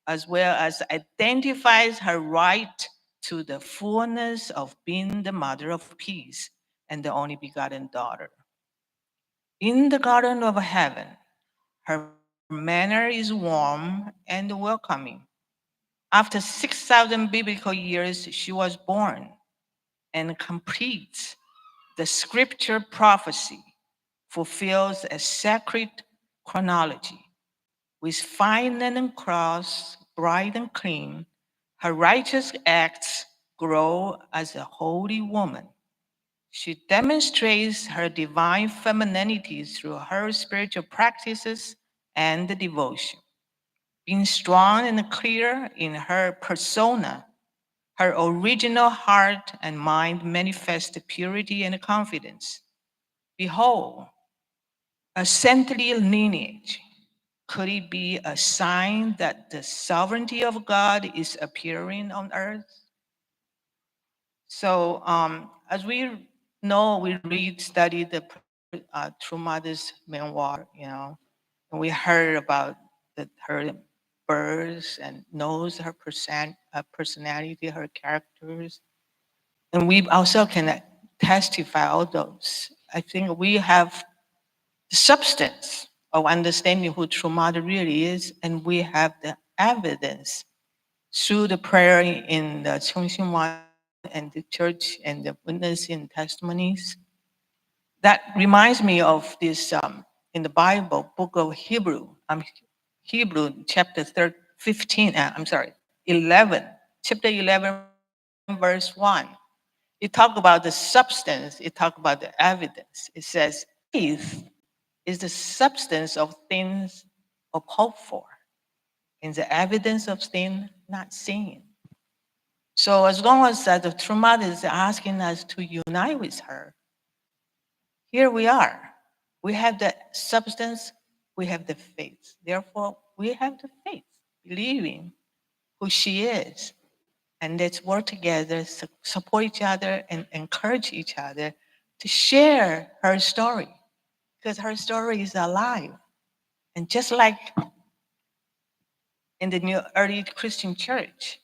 as well as identifies her right to the fullness of being the mother of peace and the only begotten daughter. In the garden of heaven, her manner is warm and welcoming. After 6,000 biblical years, she was born and completes the scripture prophecy, fulfills a sacred chronology. With fine linen cross, bright and clean, her righteous acts grow as a holy woman. She demonstrates her divine femininity through her spiritual practices and devotion. Being strong and clear in her persona, her original heart and mind manifest purity and confidence. Behold, a saintly lineage. Could it be a sign that the sovereignty of God is appearing on earth? So as we know, we studied the True Mother's memoir, and we heard about her birth and knows her personality, her characters. And we also can testify all those. I think we have the substance of understanding who True Mother really is, and we have the evidence through the prayer in the Cheongshim and the church and the witnessing testimonies. That reminds me of this in the Bible, book of Hebrew, chapter 11, chapter 11, verse 1. It talks about the substance, it talks about the evidence. It says, faith is the substance of things of hope for, and the evidence of things not seen. So as long as the True Mother is asking us to unite with her, here we are. We have the substance, we have the faith. Therefore, we have the faith, believing who she is. And let's work together, support each other, and encourage each other to share her story, because her story is alive. And just like in the early Christian church,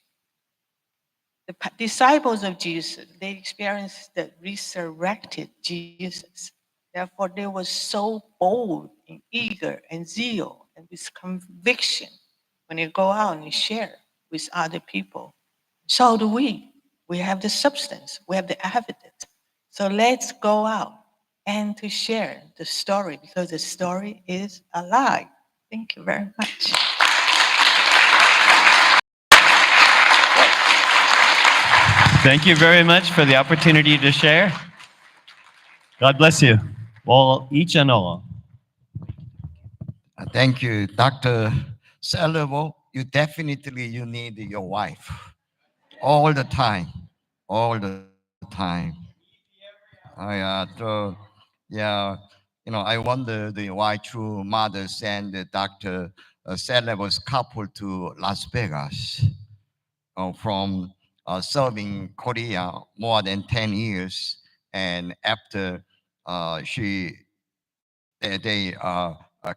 the disciples of Jesus, they experienced the resurrected Jesus. Therefore, they were so bold and eager and zeal and with conviction when they go out and share with other people. So do we. We have the substance, we have the evidence. So let's go out and to share the story, because the story is alive. Thank you very much. Thank you very much for the opportunity to share. God bless you, all, each and all. Thank you, Dr. Salvo. You need your wife all the time, all the time. I wonder why True Mother sent Dr. Salvo's couple to Las Vegas from serving Korea more than 10 years, and after they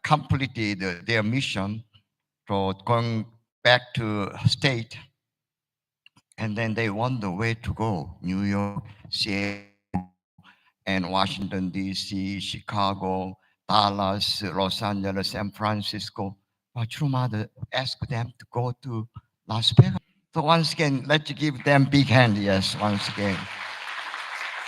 completed their mission for going back to state, and then they wonder where to go. New York, Seattle, and Washington, D.C., Chicago, Dallas, Los Angeles, San Francisco. But True Mother asked them to go to Las Vegas. So once again, let's give them big hand, yes, once again.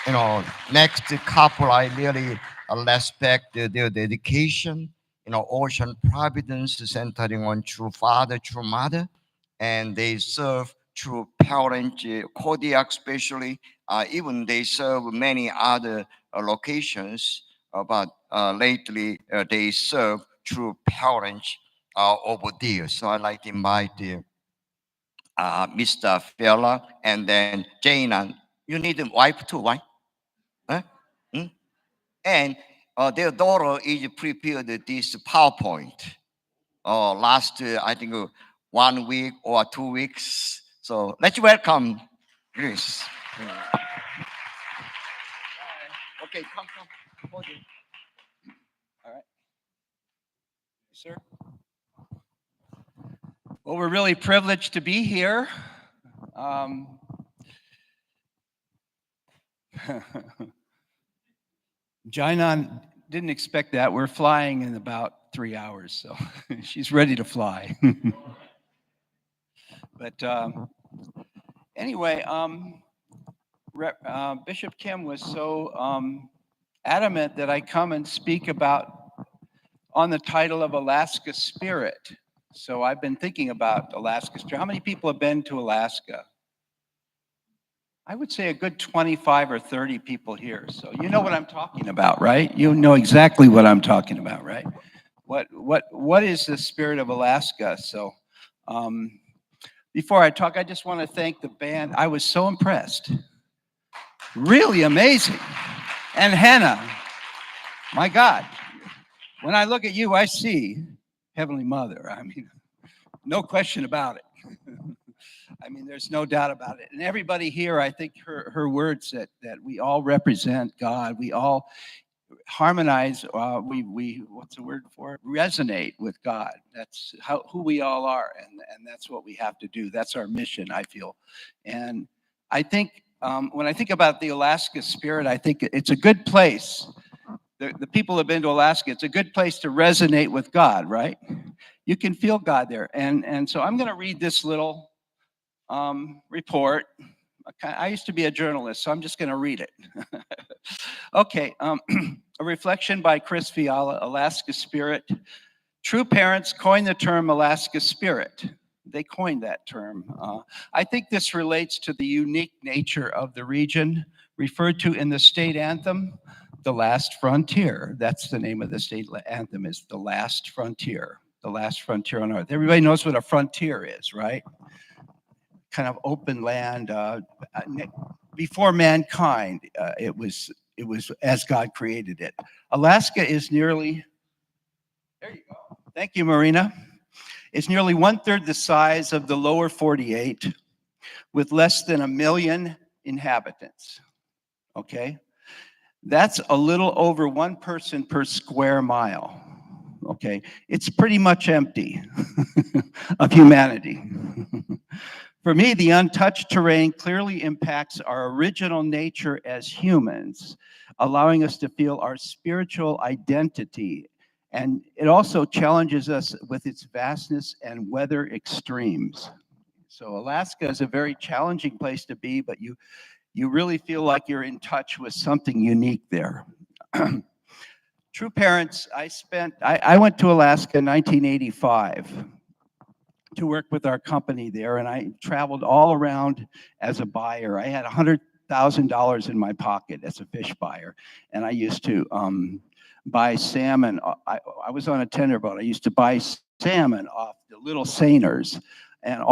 You know, next couple, I really respect their dedication. You know, Ocean Providence centering on True Father, True Mother, and they serve True Parent, Kodiak especially. Even they serve many other locations, but lately they serve True Parents over there. So I'd like to invite Mr. Fella and then Jana. You need a wife too, right? Huh? Hmm? And their daughter is prepared this PowerPoint last, I think, 1 week or 2 weeks. So let's welcome Grace. Okay, come. Hold it. All right. Sir. Well, we're really privileged to be here. Jainan didn't expect that. We're flying in about 3 hours, so she's ready to fly. But anyway, Bishop Kim was so adamant that I come and speak about on the title of Alaska Spirit. So I've been thinking about Alaska Spirit. How many people have been to Alaska? I would say a good 25 or 30 people here. So you know what I'm talking about, right? You know exactly what I'm talking about, right? What is the spirit of Alaska? So before I talk, I just want to thank the band. I was so impressed. Really amazing. And Hannah, my God, when I look at you, I see Heavenly Mother. I mean, no question about it. I mean, there's no doubt about it. And everybody here, I think her words that we all represent God. We all harmonize. We what's the word for it? Resonate with God. That's who we all are, and that's what we have to do. That's our mission, I feel. And I think when I think about the Alaska Spirit, I think it's a good place. The people have been to Alaska. It's a good place to resonate with God, right? You can feel God there. And so I'm going to read this little report. I used to be a journalist, so I'm just going to read it. Okay, a reflection by Chris Fiala, Alaska Spirit. True parents coined the term Alaska Spirit. They coined that term. I think this relates to the unique nature of the region, referred to in the state anthem, The Last Frontier. That's the name of the state anthem, is The Last Frontier. The last frontier on earth. Everybody knows what a frontier is, right? Kind of open land. Before mankind, it was as God created it. Alaska is nearly, there you go. Thank you, Marina. It's nearly 1/3 the size of the lower 48, with less than 1 million inhabitants. Okay? That's a little over 1 person per square mile. Okay? It's pretty much empty of humanity. For me, the untouched terrain clearly impacts our original nature as humans, allowing us to feel our spiritual identity. And it also challenges us with its vastness and weather extremes. So Alaska is a very challenging place to be, but you really feel like you're in touch with something unique there. True parents, I went to Alaska in 1985 to work with our company there, and I traveled all around as a buyer. I had $100,000 in my pocket as a fish buyer, and I used to buy salmon. I was on a tender boat. I used to buy salmon off the little seiners, and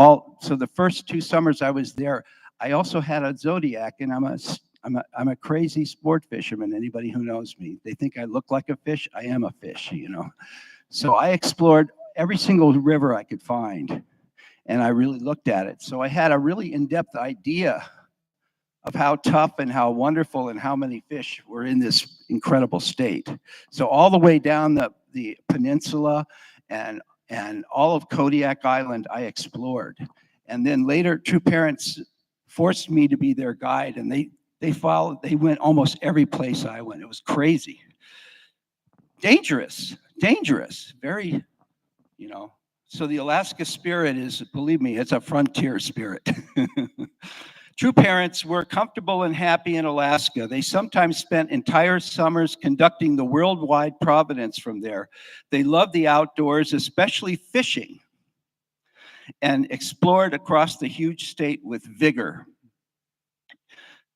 so the first 2 summers I was there, I also had a Zodiac, and I'm a crazy sport fisherman. Anybody who knows me, they think I look like a fish. I am a fish, you know. So I explored every single river I could find, and I really looked at it. So I had a really in-depth idea of how tough and how wonderful and how many fish were in this incredible state. So all the way down the peninsula and all of Kodiak Island I explored. And then later, True Parents forced me to be their guide, and they went almost every place I went. It was crazy. Dangerous, very, So the Alaska Spirit is, believe me, it's a frontier spirit. True Parents were comfortable and happy in Alaska. They sometimes spent entire summers conducting the worldwide Providence from there. They loved the outdoors, especially fishing, and explored across the huge state with vigor.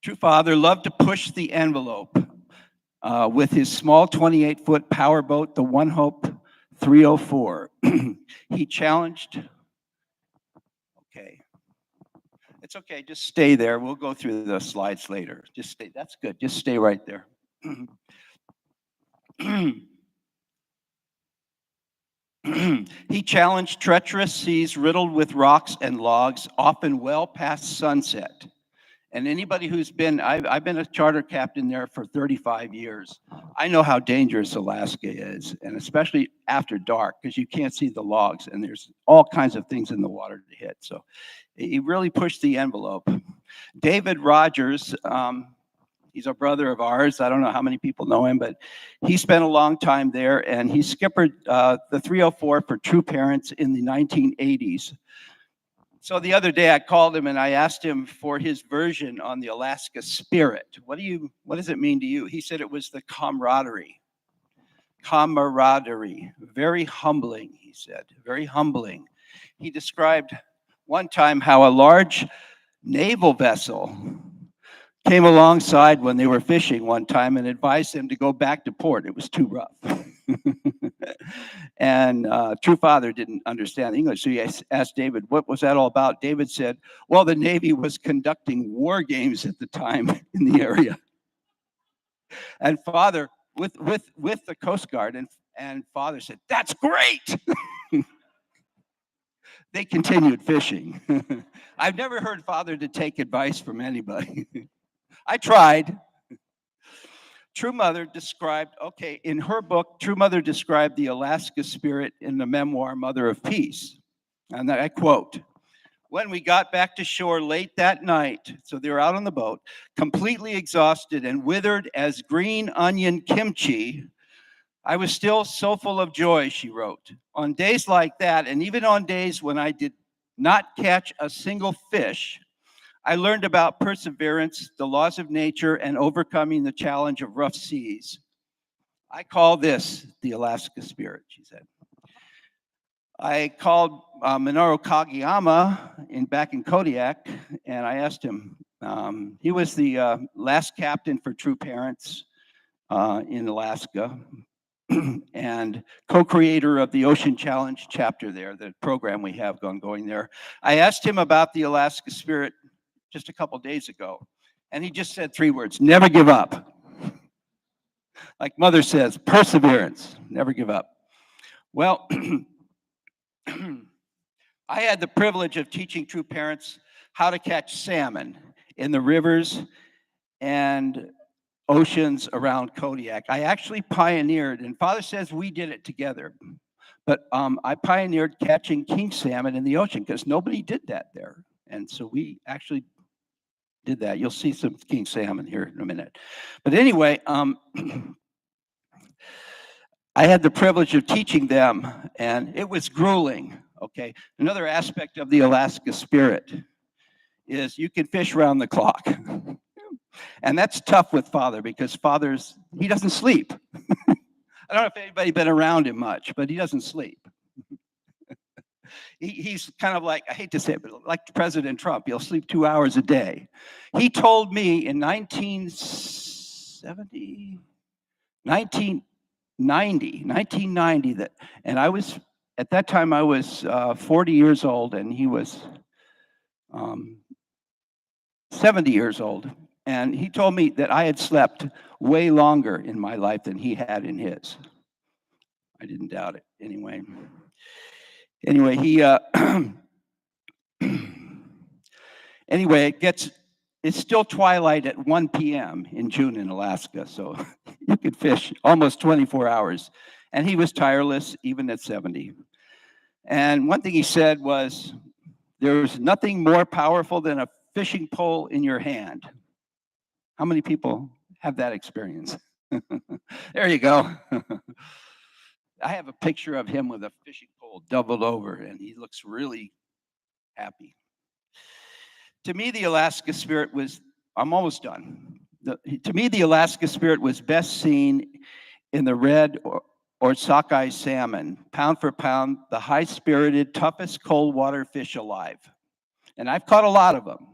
True Father loved to push the envelope with his small 28-foot powerboat, the One Hope 304. He challenged, it's okay, just stay there. We'll go through the slides later. Just stay, that's good, just stay right there. He challenged treacherous seas riddled with rocks and logs, often well past sunset. And anybody who's been, I've been a charter captain there for 35 years. I know how dangerous Alaska is, and especially after dark, because you can't see the logs, and there's all kinds of things in the water to hit. So he really pushed the envelope. David Rogers, he's a brother of ours. I don't know how many people know him, but he spent a long time there, and he skippered the 304 for True Parents in the 1980s. So the other day I called him and I asked him for his version on the Alaska Spirit. What does it mean to you? He said it was the camaraderie. Camaraderie. Very humbling, he said. Very humbling. He described one time how a large naval vessel came alongside when they were fishing one time and advised them to go back to port. It was too rough. And True Father didn't understand English, so he asked David, what was that all about? David said, well, the Navy was conducting war games at the time in the area. And Father, with the Coast Guard, and Father said, that's great. They continued fishing. I've never heard Father to take advice from anybody. I tried. True Mother described, in her book, True Mother described the Alaska Spirit in the memoir, Mother of Peace. And I quote, when we got back to shore late that night, so they were out on the boat, completely exhausted and withered as green onion kimchi, I was still so full of joy, she wrote. On days like that, and even on days when I did not catch a single fish, I learned about perseverance, the laws of nature, and overcoming the challenge of rough seas. I call this the Alaska Spirit, she said. I called Minoru Kageyama back in Kodiak, and I asked him. He was the last captain for True Parents in Alaska and co-creator of the Ocean Challenge chapter there, the program we have going there. I asked him about the Alaska Spirit just a couple days ago, and he just said 3 words: never give up. Like Mother says, perseverance, never give up. Well, I had the privilege of teaching True Parents how to catch salmon in the rivers and oceans around Kodiak. I actually pioneered, and Father says we did it together, but I pioneered catching king salmon in the ocean because nobody did that there. And so we actually did that. You'll see some king salmon here in a minute. But anyway, I had the privilege of teaching them, and it was grueling, okay? Another aspect of the Alaska Spirit is you can fish around the clock. And that's tough with Father because he doesn't sleep. I don't know if anybody's been around him much, but he doesn't sleep. He's kind of like, I hate to say it, but like President Trump, he'll sleep 2 hours a day. He told me in 1990 that, and at that time I was 40 years old and he was 70 years old. And he told me that I had slept way longer in my life than he had in his. I didn't doubt it anyway. Anyway, it's still twilight at 1 p.m. in June in Alaska, so you could fish almost 24 hours. And he was tireless even at 70. And one thing he said was, there's nothing more powerful than a fishing pole in your hand. How many people have that experience? There you go. I have a picture of him with a fishing pole doubled over, and he looks really happy. To me, the Alaska Spirit was, I'm almost done. To me, the Alaska Spirit was best seen in the red or sockeye salmon, pound for pound, the high-spirited, toughest cold water fish alive. And I've caught a lot of them.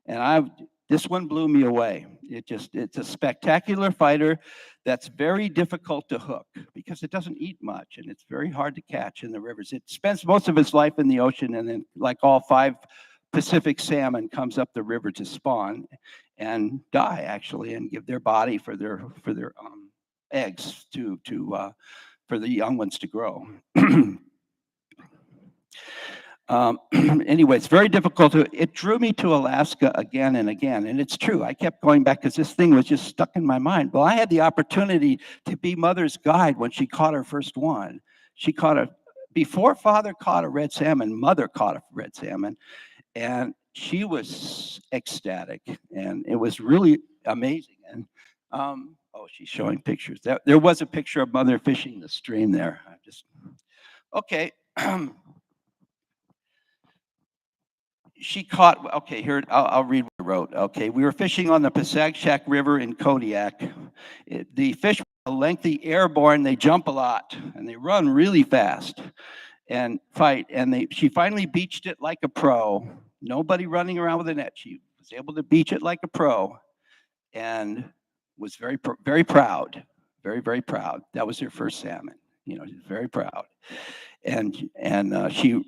And this one blew me away. It's a spectacular fighter that's very difficult to hook because it doesn't eat much and it's very hard to catch in the rivers. It spends most of its life in the ocean, and then, like all 5 Pacific salmon, comes up the river to spawn and die, actually, and give their body for their eggs for the young ones to grow. Anyway, it's very difficult it drew me to Alaska again and again. And it's true. I kept going back because this thing was just stuck in my mind. Well, I had the opportunity to be Mother's guide when she caught her first one. Before Father caught a red salmon, Mother caught a red salmon. And she was ecstatic. And it was really amazing. And, she's showing pictures. There was a picture of Mother fishing the stream there. Okay. She caught, okay, here, I'll read what I wrote. Okay, we were fishing on the Pasagshak River in Kodiak. The fish are lengthy, airborne, they jump a lot, and they run really fast and fight. And she finally beached it like a pro. Nobody running around with a net. She was able to beach it like a pro and was very, very proud. Very, very proud. That was her first salmon. She's very proud. And she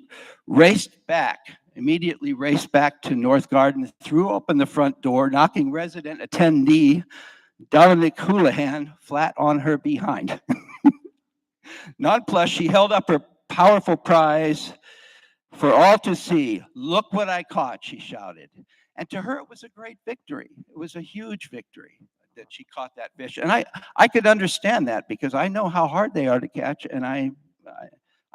immediately raced back to North Garden, threw open the front door, knocking resident attendee Dominic Houlihan flat on her behind. Nonplussed, she held up her powerful prize for all to see. Look what I caught, she shouted. And to her, it was a great victory. It was a huge victory that she caught that fish. And I could understand that because I know how hard they are to catch, and I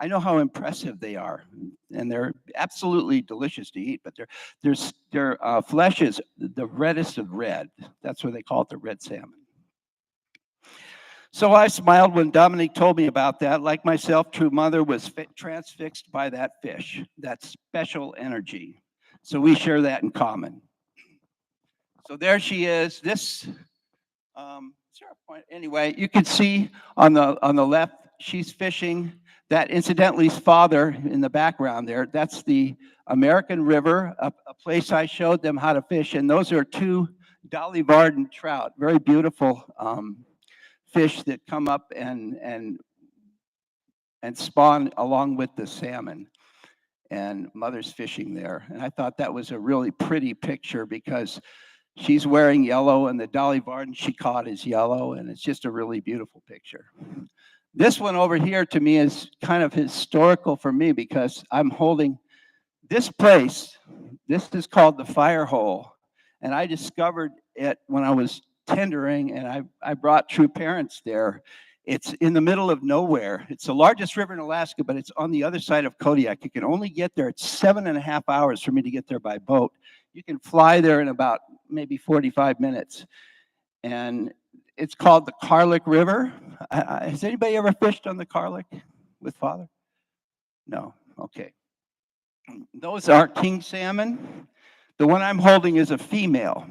know how impressive they are, and they're absolutely delicious to eat, but their flesh is the reddest of red. That's why they call it the red salmon. So I smiled when Dominic told me about that. Like myself, True Mother was transfixed by that fish, that special energy. So we share that in common. So there she is. Anyway, you can see on the left, she's fishing. That, incidentally, is Father in the background there. That's the American River, a place I showed them how to fish. And those are 2 Dolly Varden trout, very beautiful fish that come up and spawn along with the salmon. And Mother's fishing there. And I thought that was a really pretty picture because she's wearing yellow and the Dolly Varden she caught is yellow. And it's just a really beautiful picture. This one over here to me is kind of historical for me because I'm holding this place. This is called the Fire Hole. And I discovered it when I was tendering, and I brought True Parents there. It's in the middle of nowhere. It's the largest river in Alaska, but it's on the other side of Kodiak. You can only get there. It's 7.5 hours for me to get there by boat. You can fly there in about maybe 45 minutes. And it's called the Karlik River. Has anybody ever fished on the Karlik with Father? No. Okay. Those are king salmon. The one I'm holding is a female.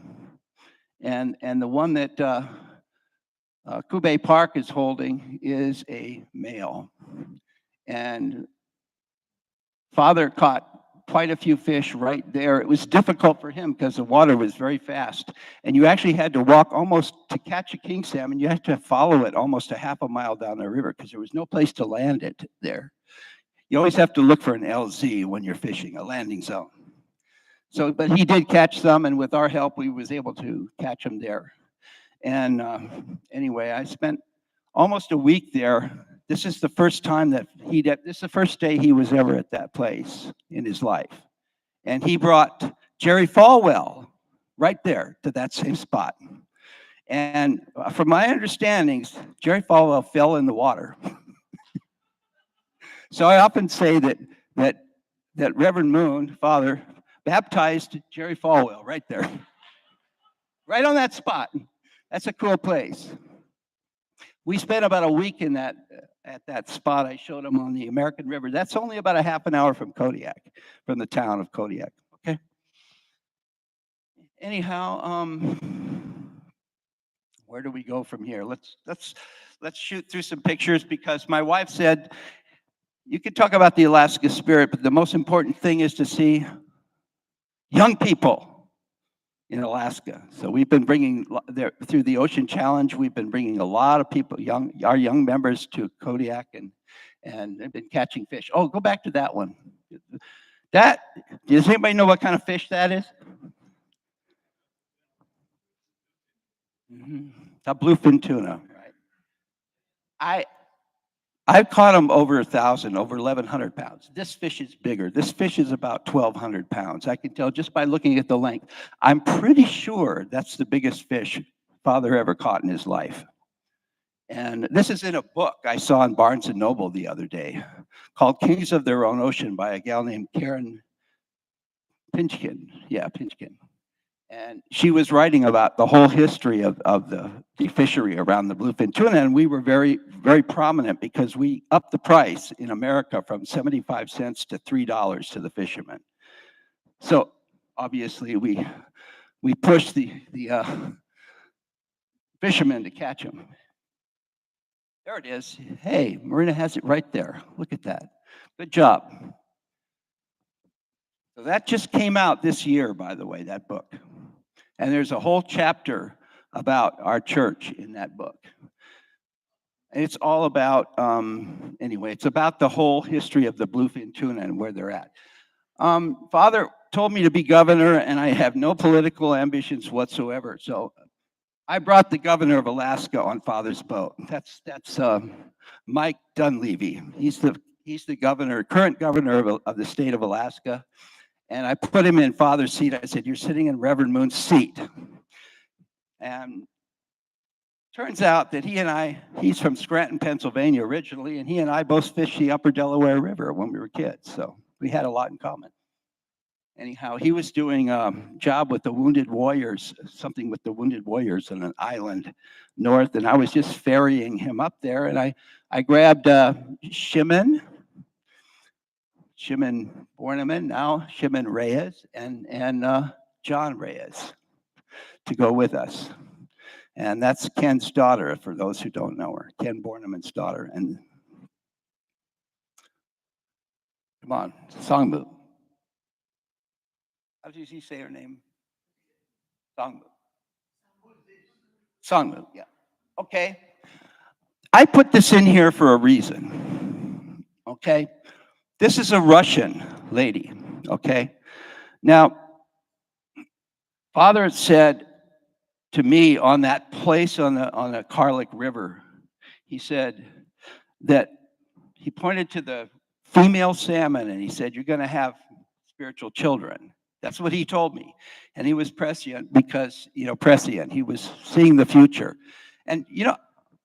And the one that Kube Park is holding is a male. And Father caught quite a few fish right there. It was difficult for him because the water was very fast. And you actually had to walk almost to catch a king salmon. You had to follow it almost a half a mile down the river because there was no place to land it there. You always have to look for an LZ when you're fishing, a landing zone. So, but he did catch some, and with our help, we was able to catch them there. And anyway, I spent almost a week there. This is the first time that this is the first day he was ever at that place in his life. And he brought Jerry Falwell right there to that same spot. And from my understandings, Jerry Falwell fell in the water. So I often say that Reverend Moon, Father, baptized Jerry Falwell right there, right on that spot. That's a cool place. We spent about a week in that at that spot. I showed him on the American River. That's only about a half an hour from Kodiak, from the town of Kodiak. Okay. Anyhow, where do we go from here? Let's shoot through some pictures, because my wife said you could talk about the Alaska spirit, but the most important thing is to see young people in Alaska. So we've been bringing there through the Ocean Challenge. We've been bringing a lot of people, our young members, to Kodiak, and they've been catching fish. Oh, go back to that one. Does anybody know what kind of fish that is? A bluefin tuna, right? I've caught them over 1,000, over 1,100 pounds. This fish is bigger. This fish is about 1,200 pounds. I can tell just by looking at the length. I'm pretty sure that's the biggest fish Father ever caught in his life. And this is in a book I saw in Barnes & Noble the other day called Kings of Their Own Ocean by a gal named Karen Pinchkin. Yeah, Pinchkin. And she was writing about the whole history of the fishery around the bluefin tuna, and we were very, very prominent because we upped the price in America from 75 cents to $3 to the fishermen. So obviously we pushed the fishermen to catch them. There it is. Hey, Marina has it right there. Look at that. Good job. So that just came out this year, by the way, that book. And there's a whole chapter about our church in that book. And it's all about, anyway, it's about the whole history of the bluefin tuna and where they're at. Father told me to be governor, and I have no political ambitions whatsoever. So I brought the governor of Alaska on Father's boat. That's Mike Dunleavy. He's the governor, current governor of the state of Alaska. And I put him in Father's seat. I said, "You're sitting in Reverend Moon's seat." And turns out that he's from Scranton, Pennsylvania originally, and he and I both fished the Upper Delaware River when we were kids. So we had a lot in common. Anyhow, he was doing a job with the Wounded Warriors, something with the Wounded Warriors on an island north, and I was just ferrying him up there, and I grabbed Shimon Borneman, now Shimon Reyes, and John Reyes to go with us. And that's Ken's daughter, for those who don't know her, Ken Borneman's daughter. And come on, Songmu. How did you say her name? Songmu. Songmu, yeah. Okay. I put this in here for a reason. Okay. This is a Russian lady, okay? Now, Father said to me on that place on the Karlik River, he said that he pointed to the female salmon and he said, "You're going to have spiritual children." That's what he told me. And he was prescient because, prescient. He was seeing the future. And,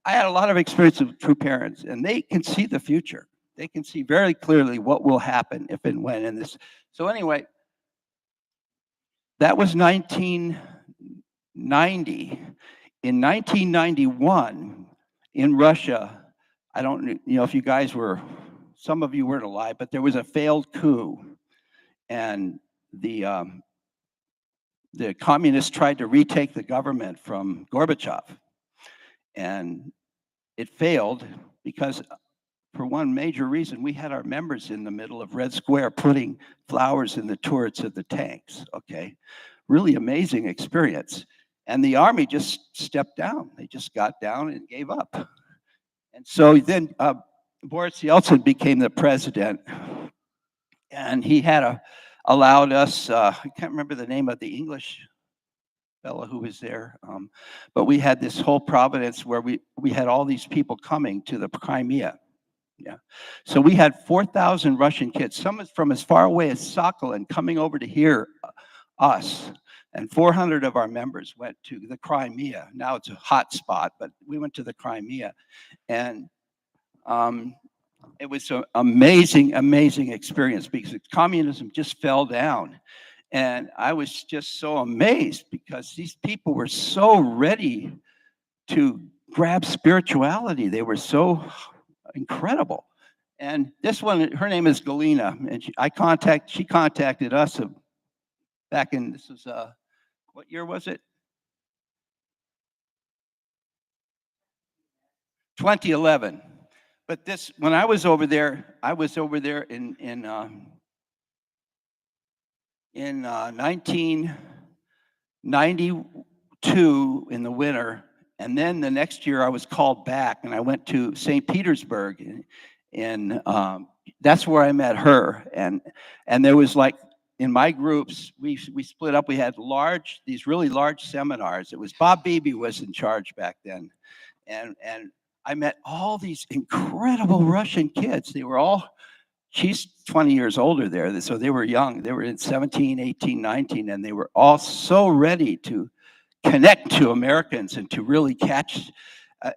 I had a lot of experience with true parents, and they can see the future. They can see very clearly what will happen if and when in this. So anyway, that was 1990. In 1991, in Russia, I don't know if you guys some of you weren't alive, but there was a failed coup. And the communists tried to retake the government from Gorbachev. And it failed because, for one major reason, we had our members in the middle of Red Square putting flowers in the turrets of the tanks, okay? Really amazing experience. And the army just stepped down. They just got down and gave up. And so then Boris Yeltsin became the president, and he had allowed us, I can't remember the name of the English fellow who was there, but we had this whole province where we had all these people coming to the Crimea. Yeah. So we had 4,000 Russian kids, some from as far away as Sakhalin, coming over to hear us. And 400 of our members went to the Crimea. Now it's a hot spot, but we went to the Crimea. And It was an amazing, amazing experience because communism just fell down. And I was just so amazed because these people were so ready to grab spirituality. They were so incredible. And this one, her name is Galina, and she contacted us back in, this was, what year was it? 2011. But this, when I was over there in 1992 in the winter. And then the next year I was called back and I went to St. Petersburg and that's where I met her. And there was like, in my groups, we split up. We had these really large seminars. It was Bob Beebe was in charge back then. And I met all these incredible Russian kids. They were all, she's 20 years older there, so they were young. They were in 17, 18, 19, and they were all so ready to connect to Americans and to really catch.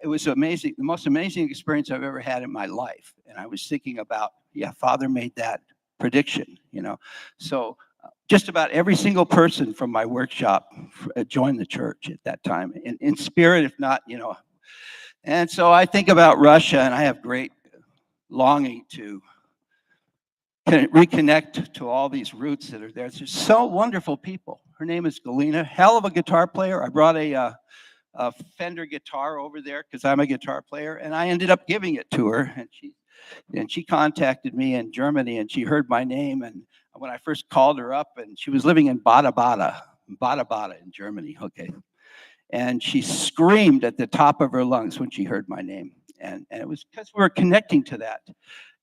It was amazing, the most amazing experience I've ever had in my life. And I was thinking about, yeah, Father made that prediction, you know. So just about every single person from my workshop joined the church at that time, in spirit, if not, you know. And so I think about Russia, and I have great longing to reconnect to all these roots that are there. It's just so wonderful people. Her name is Galina, hell of a guitar player. I brought a Fender guitar over there because I'm a guitar player, and I ended up giving it to her. And she contacted me in Germany, and she heard my name. And when I first called her up, and she was living in Bada in Germany. Okay. And she screamed at the top of her lungs when she heard my name. And it was because we were connecting to that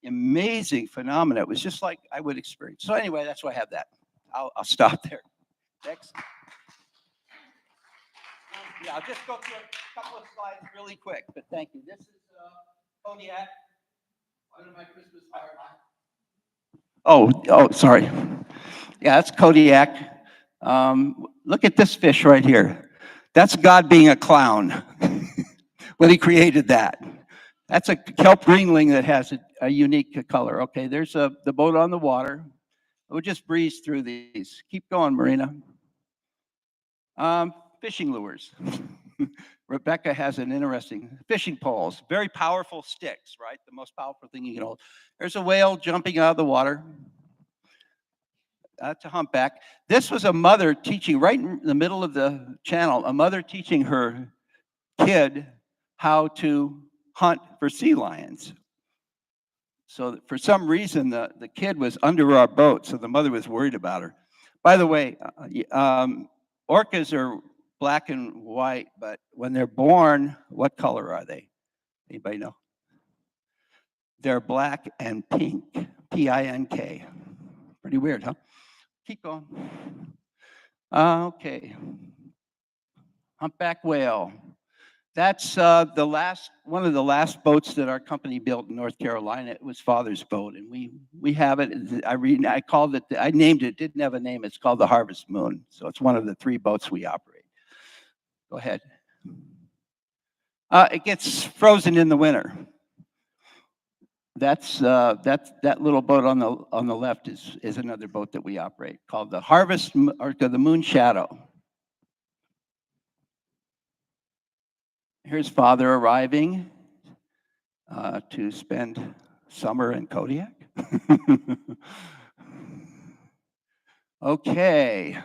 amazing phenomena. It was just like I would experience. So anyway, that's why I have that. I'll stop there. Next. Yeah, I'll just go through a couple of slides really quick, but thank you. This is Kodiak, one of my Christmas cards. Oh, sorry. Yeah, that's Kodiak. Look at this fish right here. That's God being a clown when he created that. That's a kelp ringling that has a unique color. Okay, there's the boat on the water. We'll just breeze through these. Keep going, Marina. Fishing lures. Rebecca has an interesting fishing poles, very powerful sticks, right? The most powerful thing you can hold. There's a whale jumping out of the water. That's a humpback. This was a mother teaching, right in the middle of the channel, a mother teaching her kid how to hunt for sea lions. So for some reason, the kid was under our boat, so the mother was worried about her. By the way, orcas are black and white, but when they're born, what color are they? Anybody know? They're black and pink, P-I-N-K. Pretty weird, huh? Keep going. Okay. Humpback whale. That's one of the last boats that our company built in North Carolina. It was Father's boat, and we have it. I called it. I named it. Didn't have a name. It's called the Harvest Moon. So it's one of the 3 boats we operate. Go ahead. It gets frozen in the winter. That's that little boat on the left is another boat that we operate called the Harvest or the Moon Shadow. Here's Father arriving to spend summer in Kodiak. Okay,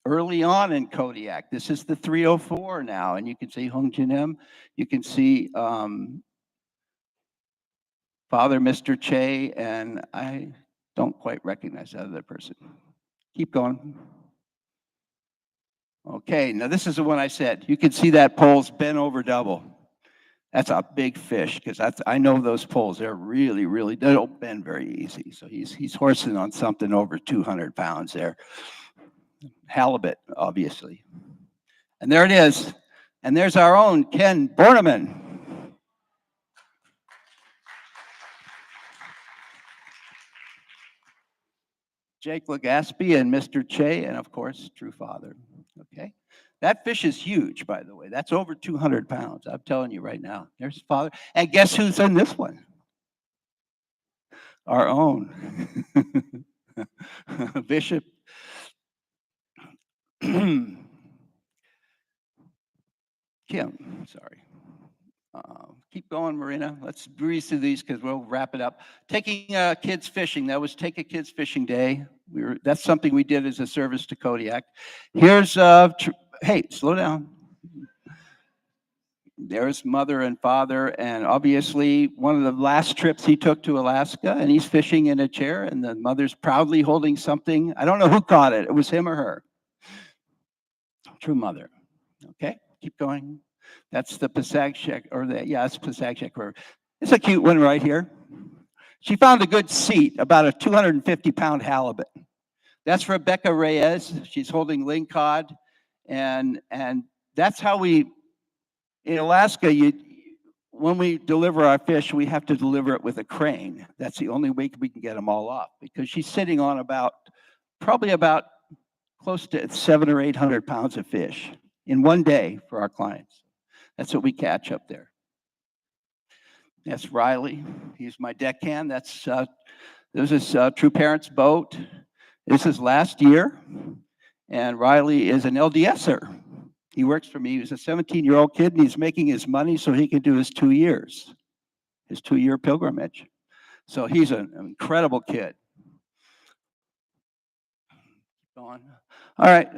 early on in Kodiak, this is the 304 now, and you can see Hung Jinim. You can see Father Mr. Che, and I don't quite recognize that other person. Keep going. Okay, now this is the one I said. You can see that pole's bent over double. That's a big fish, because I know those poles. They're really, really, they don't bend very easy. So he's horsing on something over 200 pounds there. Halibut, obviously. And there it is. And there's our own Ken Borneman. Jake Legaspi and Mr. Che, and of course, True Father. Okay, that fish is huge, by the way. That's over 200 pounds. I'm telling you right now. There's Father, and guess who's in this one? our own Bishop. Kim, sorry. Keep going, Marina. Let's breeze through these because we'll wrap it up. Taking kids fishing. That was Take a Kids Fishing Day. That's something we did as a service to Kodiak. Here's, hey, slow down. There's mother and father, and obviously one of the last trips he took to Alaska, and he's fishing in a chair, and the mother's proudly holding something. I don't know who caught it. It was him or her. True mother. Okay, keep going. That's the Pasagshek, or it's Pasagshek River. It's a cute one right here. She found a good seat, about a 250-pound halibut. That's Rebecca Reyes. She's holding lingcod, and that's how we, in Alaska, when we deliver our fish, we have to deliver it with a crane. That's the only way we can get them all off, because she's sitting on probably about close to 700 or 800 pounds of fish in one day for our clients. That's what we catch up there. That's Riley. He's my deckhand. This is True Parents boat. This is last year, and Riley is an LDSer. He works for me. He's a 17-year-old kid, and he's making his money so he can do his 2 years, his 2-year pilgrimage. So he's an incredible kid. Go on. All right,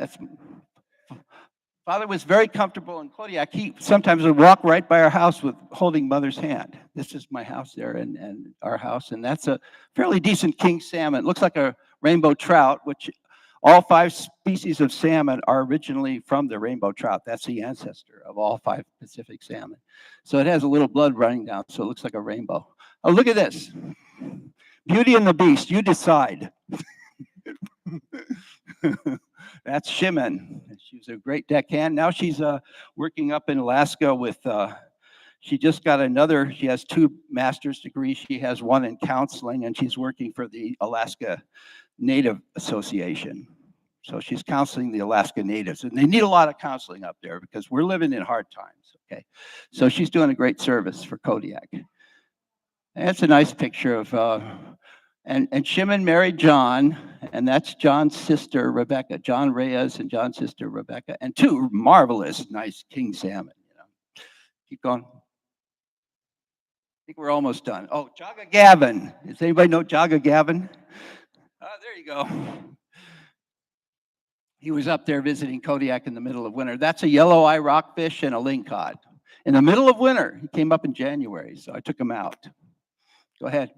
Father was very comfortable in Kodiak. He sometimes would walk right by our house with holding mother's hand. This is my house there and our house, and that's a fairly decent king salmon. It looks like a rainbow trout, which all 5 species of salmon are originally from the rainbow trout. That's the ancestor of all 5 Pacific salmon. So it has a little blood running down, so it looks like a rainbow. Oh, look at this. Beauty and the Beast, you decide. That's Shimon. She was a great deckhand. Now she's working up in Alaska with, she just got she has 2 master's degrees. She has 1 in counseling, and she's working for the Alaska Native Association. So she's counseling the Alaska Natives, and they need a lot of counseling up there because we're living in hard times, okay? So she's doing a great service for Kodiak. And that's a nice picture of, and Shimon married John, and that's John's sister, Rebecca. John Reyes and John's sister, Rebecca, and 2 marvelous, nice king salmon, Keep going. I think we're almost done. Oh, Jaga Gavin. Does anybody know Jaga Gavin? There you go. He was up there visiting Kodiak in the middle of winter. That's a yellow eye rockfish and a lingcod. In the middle of winter, he came up in January, so I took him out. Go ahead.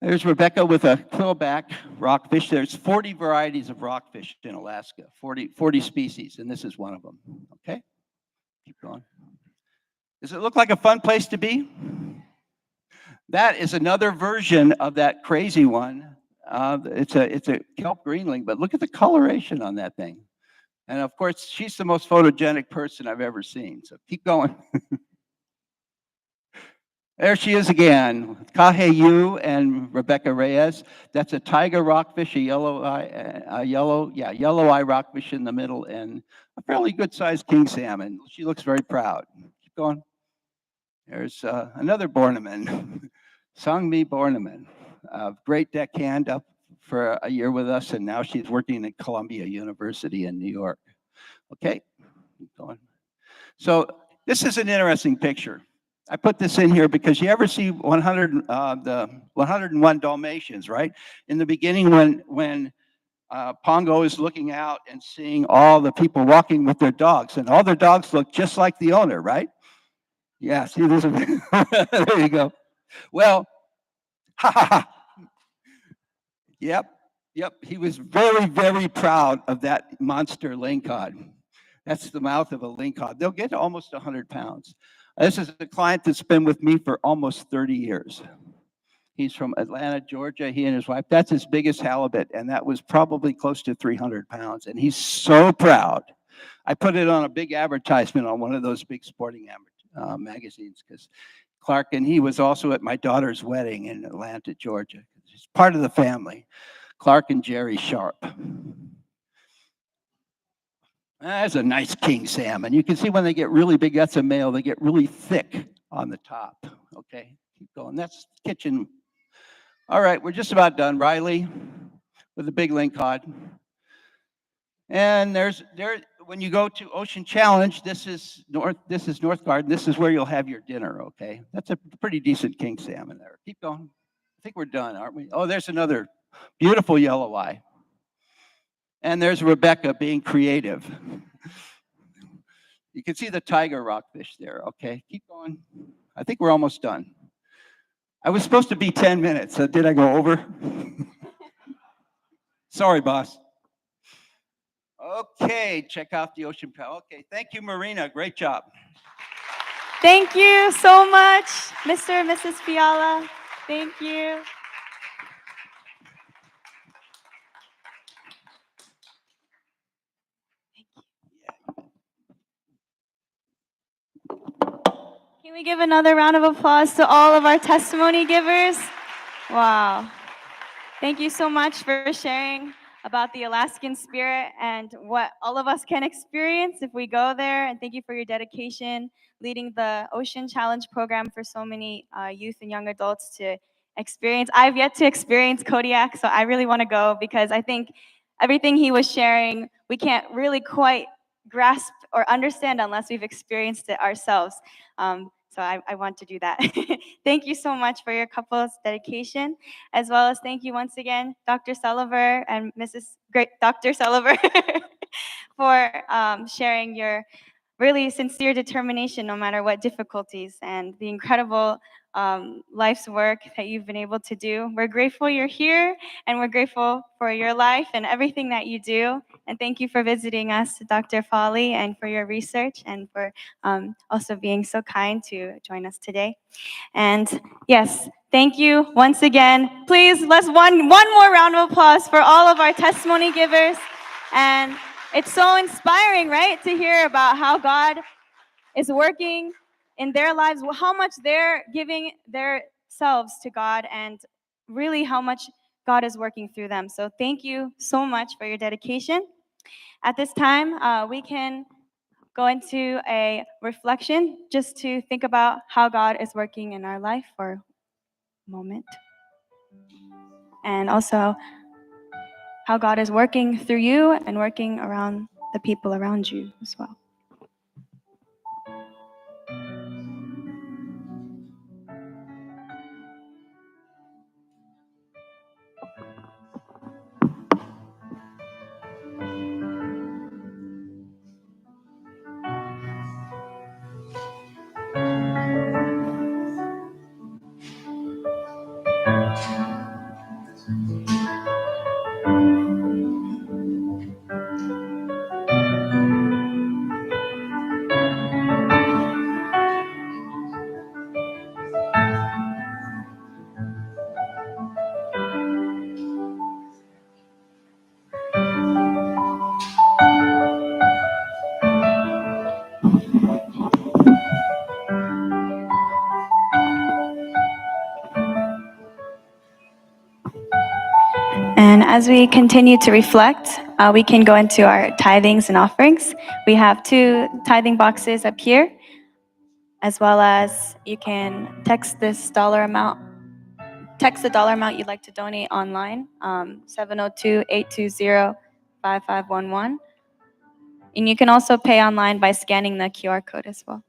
There's Rebecca with a quillback rockfish. There's 40 varieties of rockfish in Alaska, 40 species, and this is one of them. Okay, keep going. Does it look like a fun place to be? That is another version of that crazy one. It's a kelp greenling, but look at the coloration on that thing. And of course, she's the most photogenic person I've ever seen. So keep going. There she is again, Kaheyu and Rebecca Reyes. That's a tiger rockfish, a yellow eye rockfish in the middle, and a fairly good-sized king salmon. She looks very proud. Keep going. There's another Bornemann, Sangmi Bornemann, great deckhand up for a year with us, and now she's working at Columbia University in New York. Okay, keep going. So this is an interesting picture. I put this in here because you ever see the 101 Dalmatians, right? In the beginning when Pongo is looking out and seeing all the people walking with their dogs, and all their dogs look just like the owner, right? Yeah, see, there's a, there you go. Well, ha ha ha. Yep, he was very, very proud of that monster lingcod. That's the mouth of a lingcod. They'll get to almost 100 pounds. This is a client that's been with me for almost 30 years. He's from Atlanta, Georgia, he and his wife. That's his biggest halibut, and that was probably close to 300 pounds, and he's so proud. I put it on a big advertisement on one of those big sporting magazines, because Clark, and he was also at my daughter's wedding in Atlanta, Georgia. He's part of the family, Clark and Jerry Sharp. That's a nice king salmon. You can see when they get really big, that's a male, they get really thick on the top. Okay, Keep going. That's the kitchen. All right, we're just about done. Riley with the big link cod. And when you go to Ocean Challenge, this is North Garden. This is where you'll have your dinner, okay? That's a pretty decent king salmon there. Keep going. I think we're done, aren't we? Oh, there's another beautiful yellow eye. And there's Rebecca being creative. You can see the tiger rockfish there, okay? Keep going. I think we're almost done. I was supposed to be 10 minutes. So did I go over? Sorry, boss. Okay, check out the Ocean Palace. Okay, thank you, Marina. Great job. Thank you so much, Mr. and Mrs. Fiala. Thank you. Can we give another round of applause to all of our testimony givers? Wow. Thank you so much for sharing about the Alaskan spirit and what all of us can experience if we go there. And thank you for your dedication, leading the Ocean Challenge program for so many youth and young adults to experience. I've yet to experience Kodiak, so I really want to go because I think everything he was sharing, we can't really quite grasp or understand unless we've experienced it ourselves. So I want to do that. Thank you so much for your couple's dedication, as well as thank you once again, Dr. Sullivan and Mrs. Great Dr. Sullivan, for sharing your really sincere determination no matter what difficulties and the incredible life's work that you've been able to do. We're grateful you're here and we're grateful for your life and everything that you do. And thank you for visiting us, Dr. Foley, and for your research and for also being so kind to join us today. And yes, thank you once again. Please, let's one more round of applause for all of our testimony givers. And it's so inspiring, right, to hear about how God is working in their lives, how much they're giving themselves to God, and really how much God is working through them. So thank you so much for your dedication. At this time, we can go into a reflection just to think about how God is working in our life for a moment. And also how God is working through you and working around the people around you as well. And as we continue to reflect, we can go into our tithings and offerings. We have 2 tithing boxes up here, as well as you can text the dollar amount you'd like to donate online, 702-820-5511. And you can also pay online by scanning the QR code as well.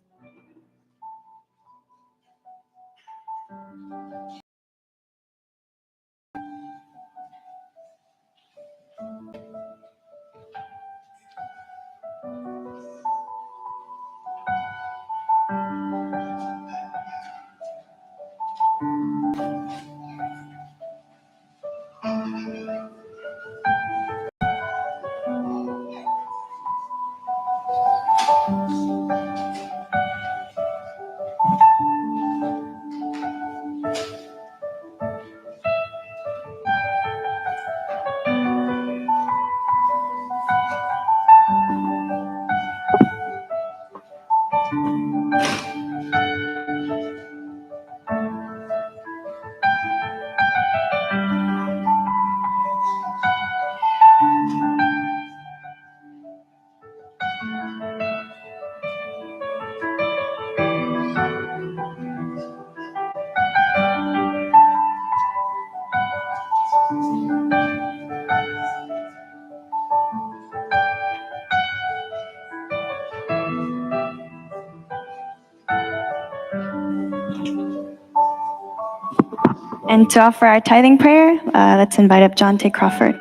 And to offer our tithing prayer, let's invite up John T. Crawford.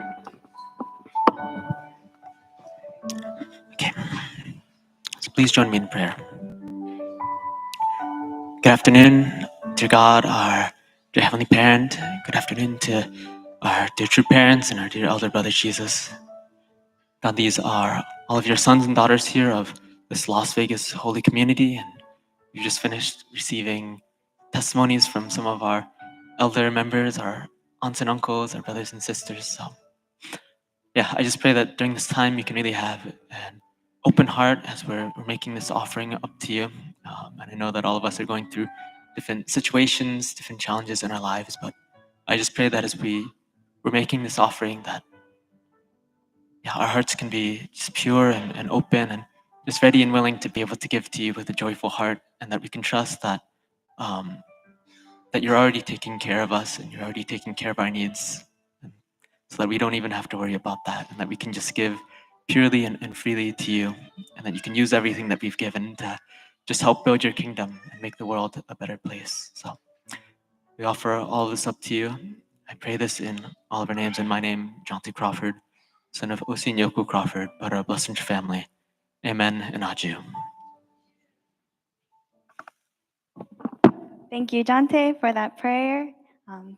Okay. So please join me in prayer. Good afternoon, dear God, our dear Heavenly Parent. Good afternoon to our dear true parents and our dear elder brother Jesus. God, these are all of your sons and daughters here of this Las Vegas holy community, and you just finished receiving testimonies from some of our elder members, our aunts and uncles, our brothers and sisters. So, yeah, I just pray that during this time you can really have an open heart as we're making this offering up to you. And I know that all of us are going through different situations, different challenges in our lives, but I just pray that as we're making this offering, that our hearts can be just pure and open and just ready and willing to be able to give to you with a joyful heart, and that we can trust that that you're already taking care of us and you're already taking care of our needs, and so that we don't even have to worry about that, and that we can just give purely and freely to you, and that you can use everything that we've given to just help build your kingdom and make the world a better place. So we offer all of this up to you. I pray this in all of our names. In my name, John T. Crawford, son of Osin Yoku Crawford, but our blessed family. Amen and Aju. Thank you, Jante, for that prayer.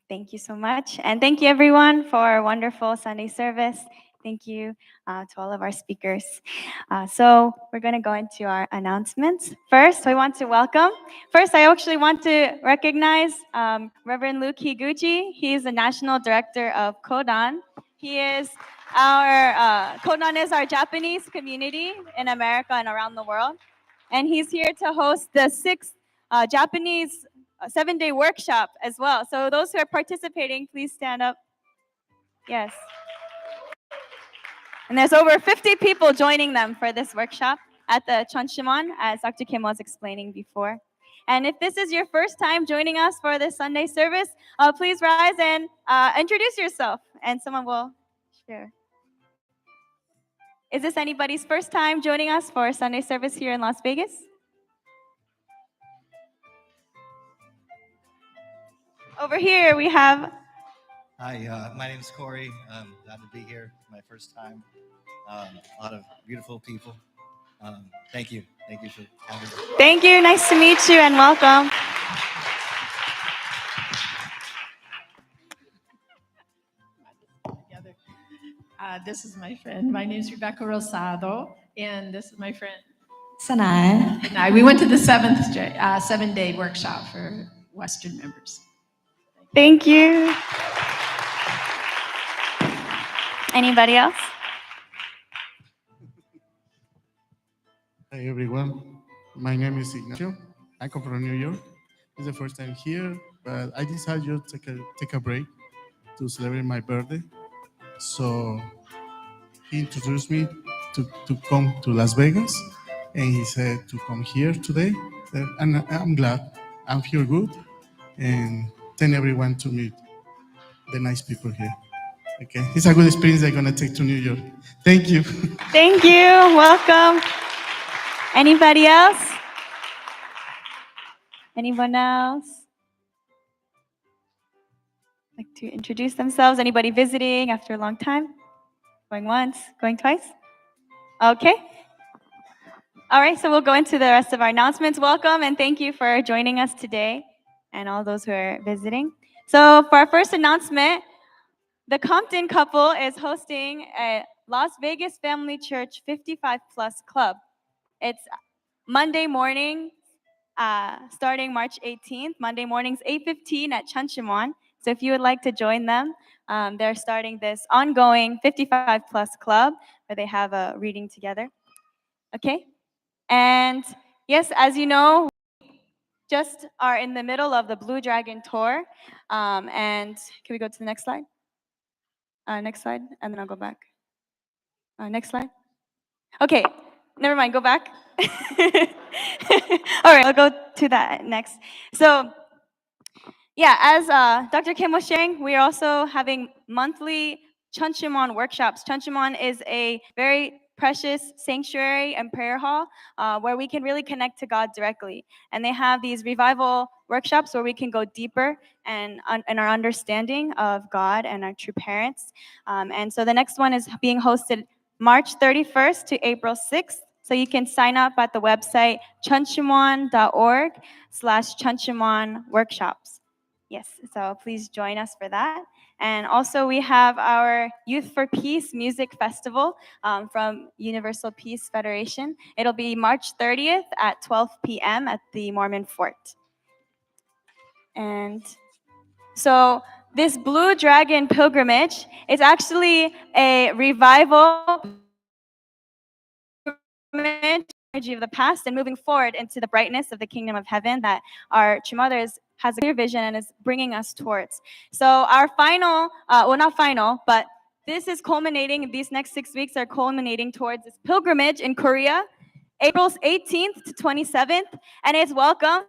Thank you so much. And thank you, everyone, for a wonderful Sunday service. Thank you to all of our speakers. So we're going to go into our announcements. First, I want to actually want to recognize Reverend Luke Higuchi. He is the National Director of Kodan. Kodan is our Japanese community in America and around the world. And he's here to host the 6th Japanese 7-day workshop as well. So those who are participating, please stand up. Yes. And there's over 50 people joining them for this workshop at the Chonshimon, as Dr. Kim was explaining before. And if this is your first time joining us for this Sunday service, please rise and introduce yourself, and someone will share. Is this anybody's first time joining us for Sunday service here in Las Vegas? Over here we have. Hi, my name is Corey. Glad to be here. My first time. A lot of beautiful people. Thank you. Thank you for having me. Thank you. Nice to meet you and welcome. This is my friend. My name is Rebecca Rosado, and this is my friend Sanai. Sanai. We went to the 7-day workshop for Western members. Thank you. Anybody else? Hi everyone, my name is Ignacio. I come from New York. It's the first time here, but I decided to take a break to celebrate my birthday. So he introduced me to come to Las Vegas, and he said to come here today. And I'm glad. I feel good, and tell everyone to meet the nice people here. Okay, it's a good experience I'm gonna take to New York. Thank you. Thank you. Welcome. Anybody else? Anyone else? Like to introduce themselves? Anybody visiting after a long time? Going once? Going twice? Okay. All right, so we'll go into the rest of our announcements. Welcome and thank you for joining us today and all those who are visiting. So for our first announcement, the Compton couple is hosting a Las Vegas Family Church 55 Plus Club. It's Monday morning, starting March 18th, Monday mornings, 8:15 at Chunchimon. So if you would like to join them, they're starting this ongoing 55 Plus Club where they have a reading together. Okay? And yes, as you know, we just are in the middle of the Blue Dragon Tour. And can we go to the next slide? Next slide, and then I'll go back. Next slide. Okay, never mind, go back. All right, I'll go to that next. So, yeah, as Dr. Kim was sharing, we are also having monthly Chunchimon workshops. Chunchimon is a very precious sanctuary and prayer hall where we can really connect to God directly. And they have these revival workshops where we can go deeper and in our understanding of God and our true parents. And so the next one is being hosted March 31st to April 6th. So you can sign up at the website chuncheon.org/Chuncheon workshops. Yes, so please join us for that. And also we have our Youth for Peace Music Festival from Universal Peace Federation. It'll be March 30th at 12 p.m. at the Mormon Fort. And so this Blue Dragon pilgrimage is actually a revival energy of the past and moving forward into the brightness of the kingdom of heaven that our True Mother has a clear vision and is bringing us towards. So our final, well, not final, but this is culminating, these next 6 weeks are culminating towards this pilgrimage in Korea, April 18th to 27th, and it's welcome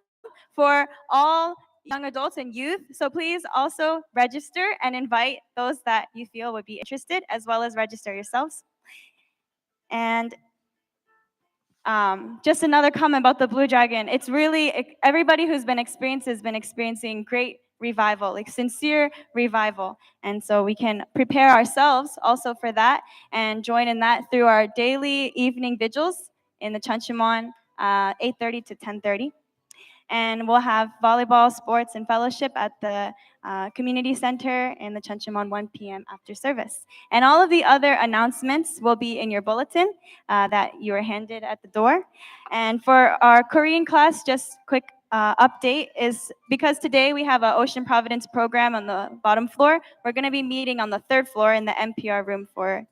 for all young adults and youth. So please also register and invite those that you feel would be interested, as well as register yourselves. And just another comment about the Blue Dragon. It's really, everybody who's been experienced has been experiencing great revival, like sincere revival. And so we can prepare ourselves also for that and join in that through our daily evening vigils in the Chuncheon, 8:30 to 10:30. And we'll have volleyball, sports, and fellowship at the community center in the Chuncheon 1 p.m. after service. And all of the other announcements will be in your bulletin that you are handed at the door. And for our Korean class, just quick update is because today we have an Ocean Providence program on the bottom floor, we're going to be meeting on the 3rd floor in the MPR room for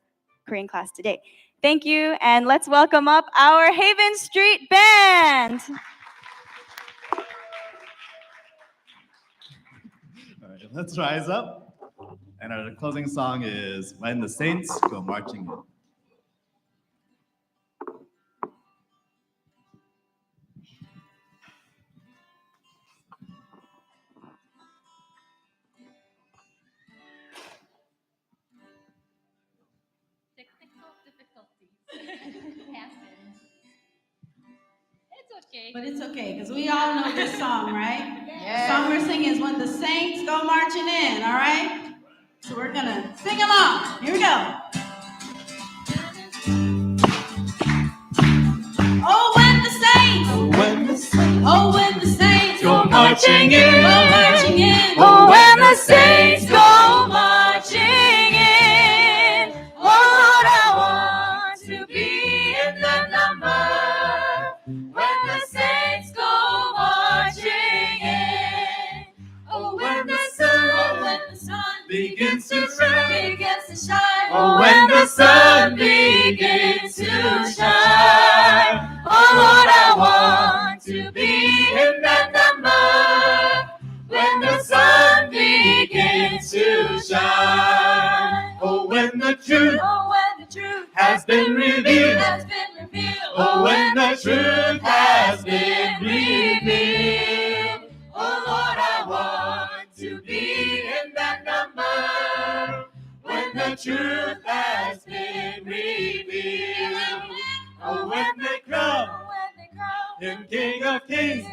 Korean class today. Thank you, and let's welcome up our Haven Street Band. All right, let's rise up. And our closing song is When the Saints Go Marching In. Technical difficulties happen. It's okay. But it's okay, because we all know this song, right? Yes. The song we're singing is When the Saints Go Marching In, all right? So we're going to sing along. Here we go. Oh, when the saints, oh, when the saints Go marching in. go marching in. Oh, when the saints go marching in. Oh, Lord, I want to be in the number. When the saints go marching in. Oh, when the sun begins to shine. Oh, when the sun begins to shine. Oh, Lord, I want to be in that number. When the sun begins to shine. Oh, when the truth has been revealed. Oh, when the truth has been revealed. Oh, Lord, I want to be in that number. When the truth has been revealed. Oh, when they crown him King of Kings.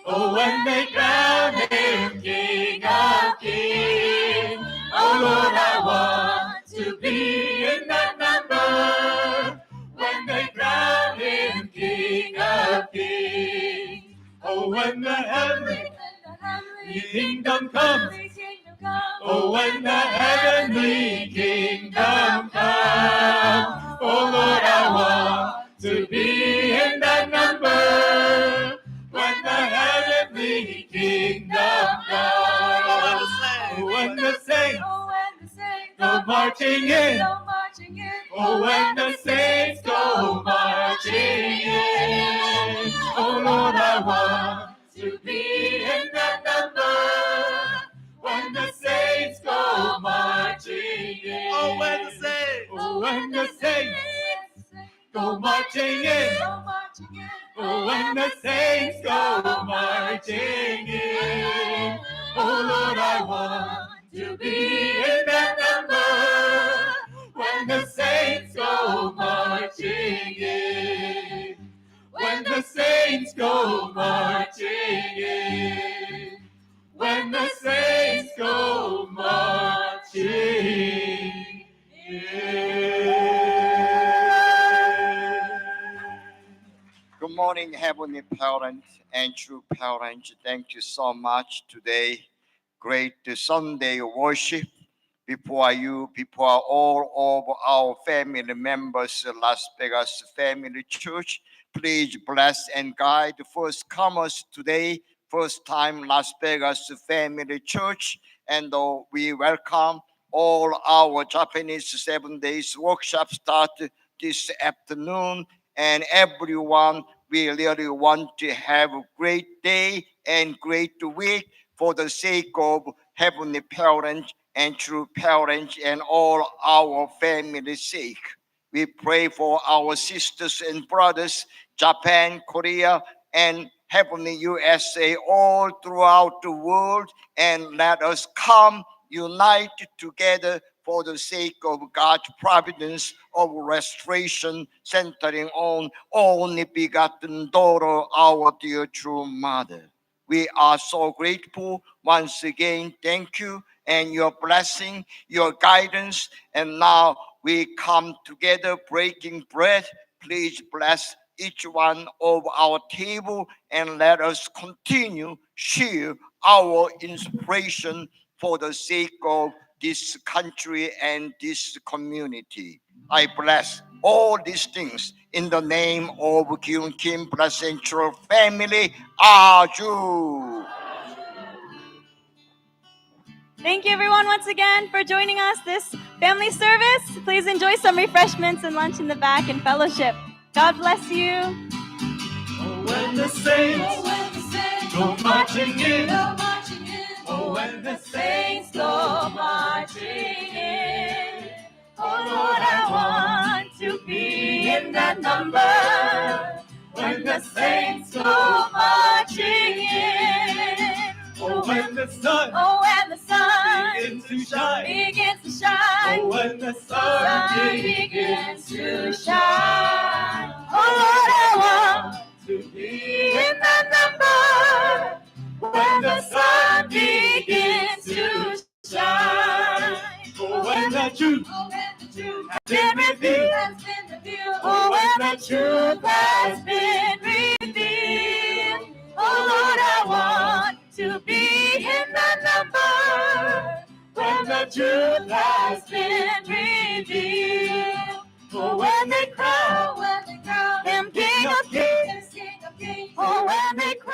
Oh, when they crown him King of Kings. Oh, Lord, I want to be in that number. When they crown him King of Kings. Oh, when the heavenly kingdom comes. Oh, when the heavenly kingdom comes. Oh, Lord, I want to be in that number. When the heavenly kingdom comes. Oh, when the saints go marching in. Oh, when the saints go marching in. Oh, Lord, I want to be in that number. When the saints go marching in. Oh, when the saints go marching in. Oh, when the saints go marching in. Oh, Lord, I want to be in that number. When the saints go marching the saints go marching in. When the saints go marching in. Good morning, Heavenly Parents and true parents. Thank you so much today. Great Sunday worship before you, before all of our family members, Las Vegas Family Church. Please bless and guide the first comers today, first time Las Vegas Family Church. And we welcome all our Japanese 7 days workshop start this afternoon. And everyone, we really want to have a great day and great week for the sake of Heavenly Parents and true parents and all our family's sake. We pray for our sisters and brothers, Japan, Korea, and Heavenly USA, all throughout the world, and let us come unite together for the sake of God's providence of restoration, centering on only begotten daughter, our dear true mother. We are so grateful. Once again, thank you and your blessing, your guidance. And now we come together breaking bread. Please bless each one of our table and let us continue share our inspiration for the sake of this country and this community. I bless all these things in the name of Kyun Kim Central Family. Aju. Thank you, everyone, once again for joining us this family service. Please enjoy some refreshments and lunch in the back and fellowship. God bless you. When the saints go marching in. Oh, when the saints go marching in. Oh Lord, I want to be in that number. When the saints go marching in. Oh, when the sun begins to shine. Oh, when the sun begins to shine. Oh Lord, I want to be in that number. When the sun begins to shine. Oh, when the truth has been revealed. Oh, when the truth has been revealed. Oh Lord, I want to be in that number. When the truth has been revealed. Oh, when they crown him King of Kings. Oh, when they crown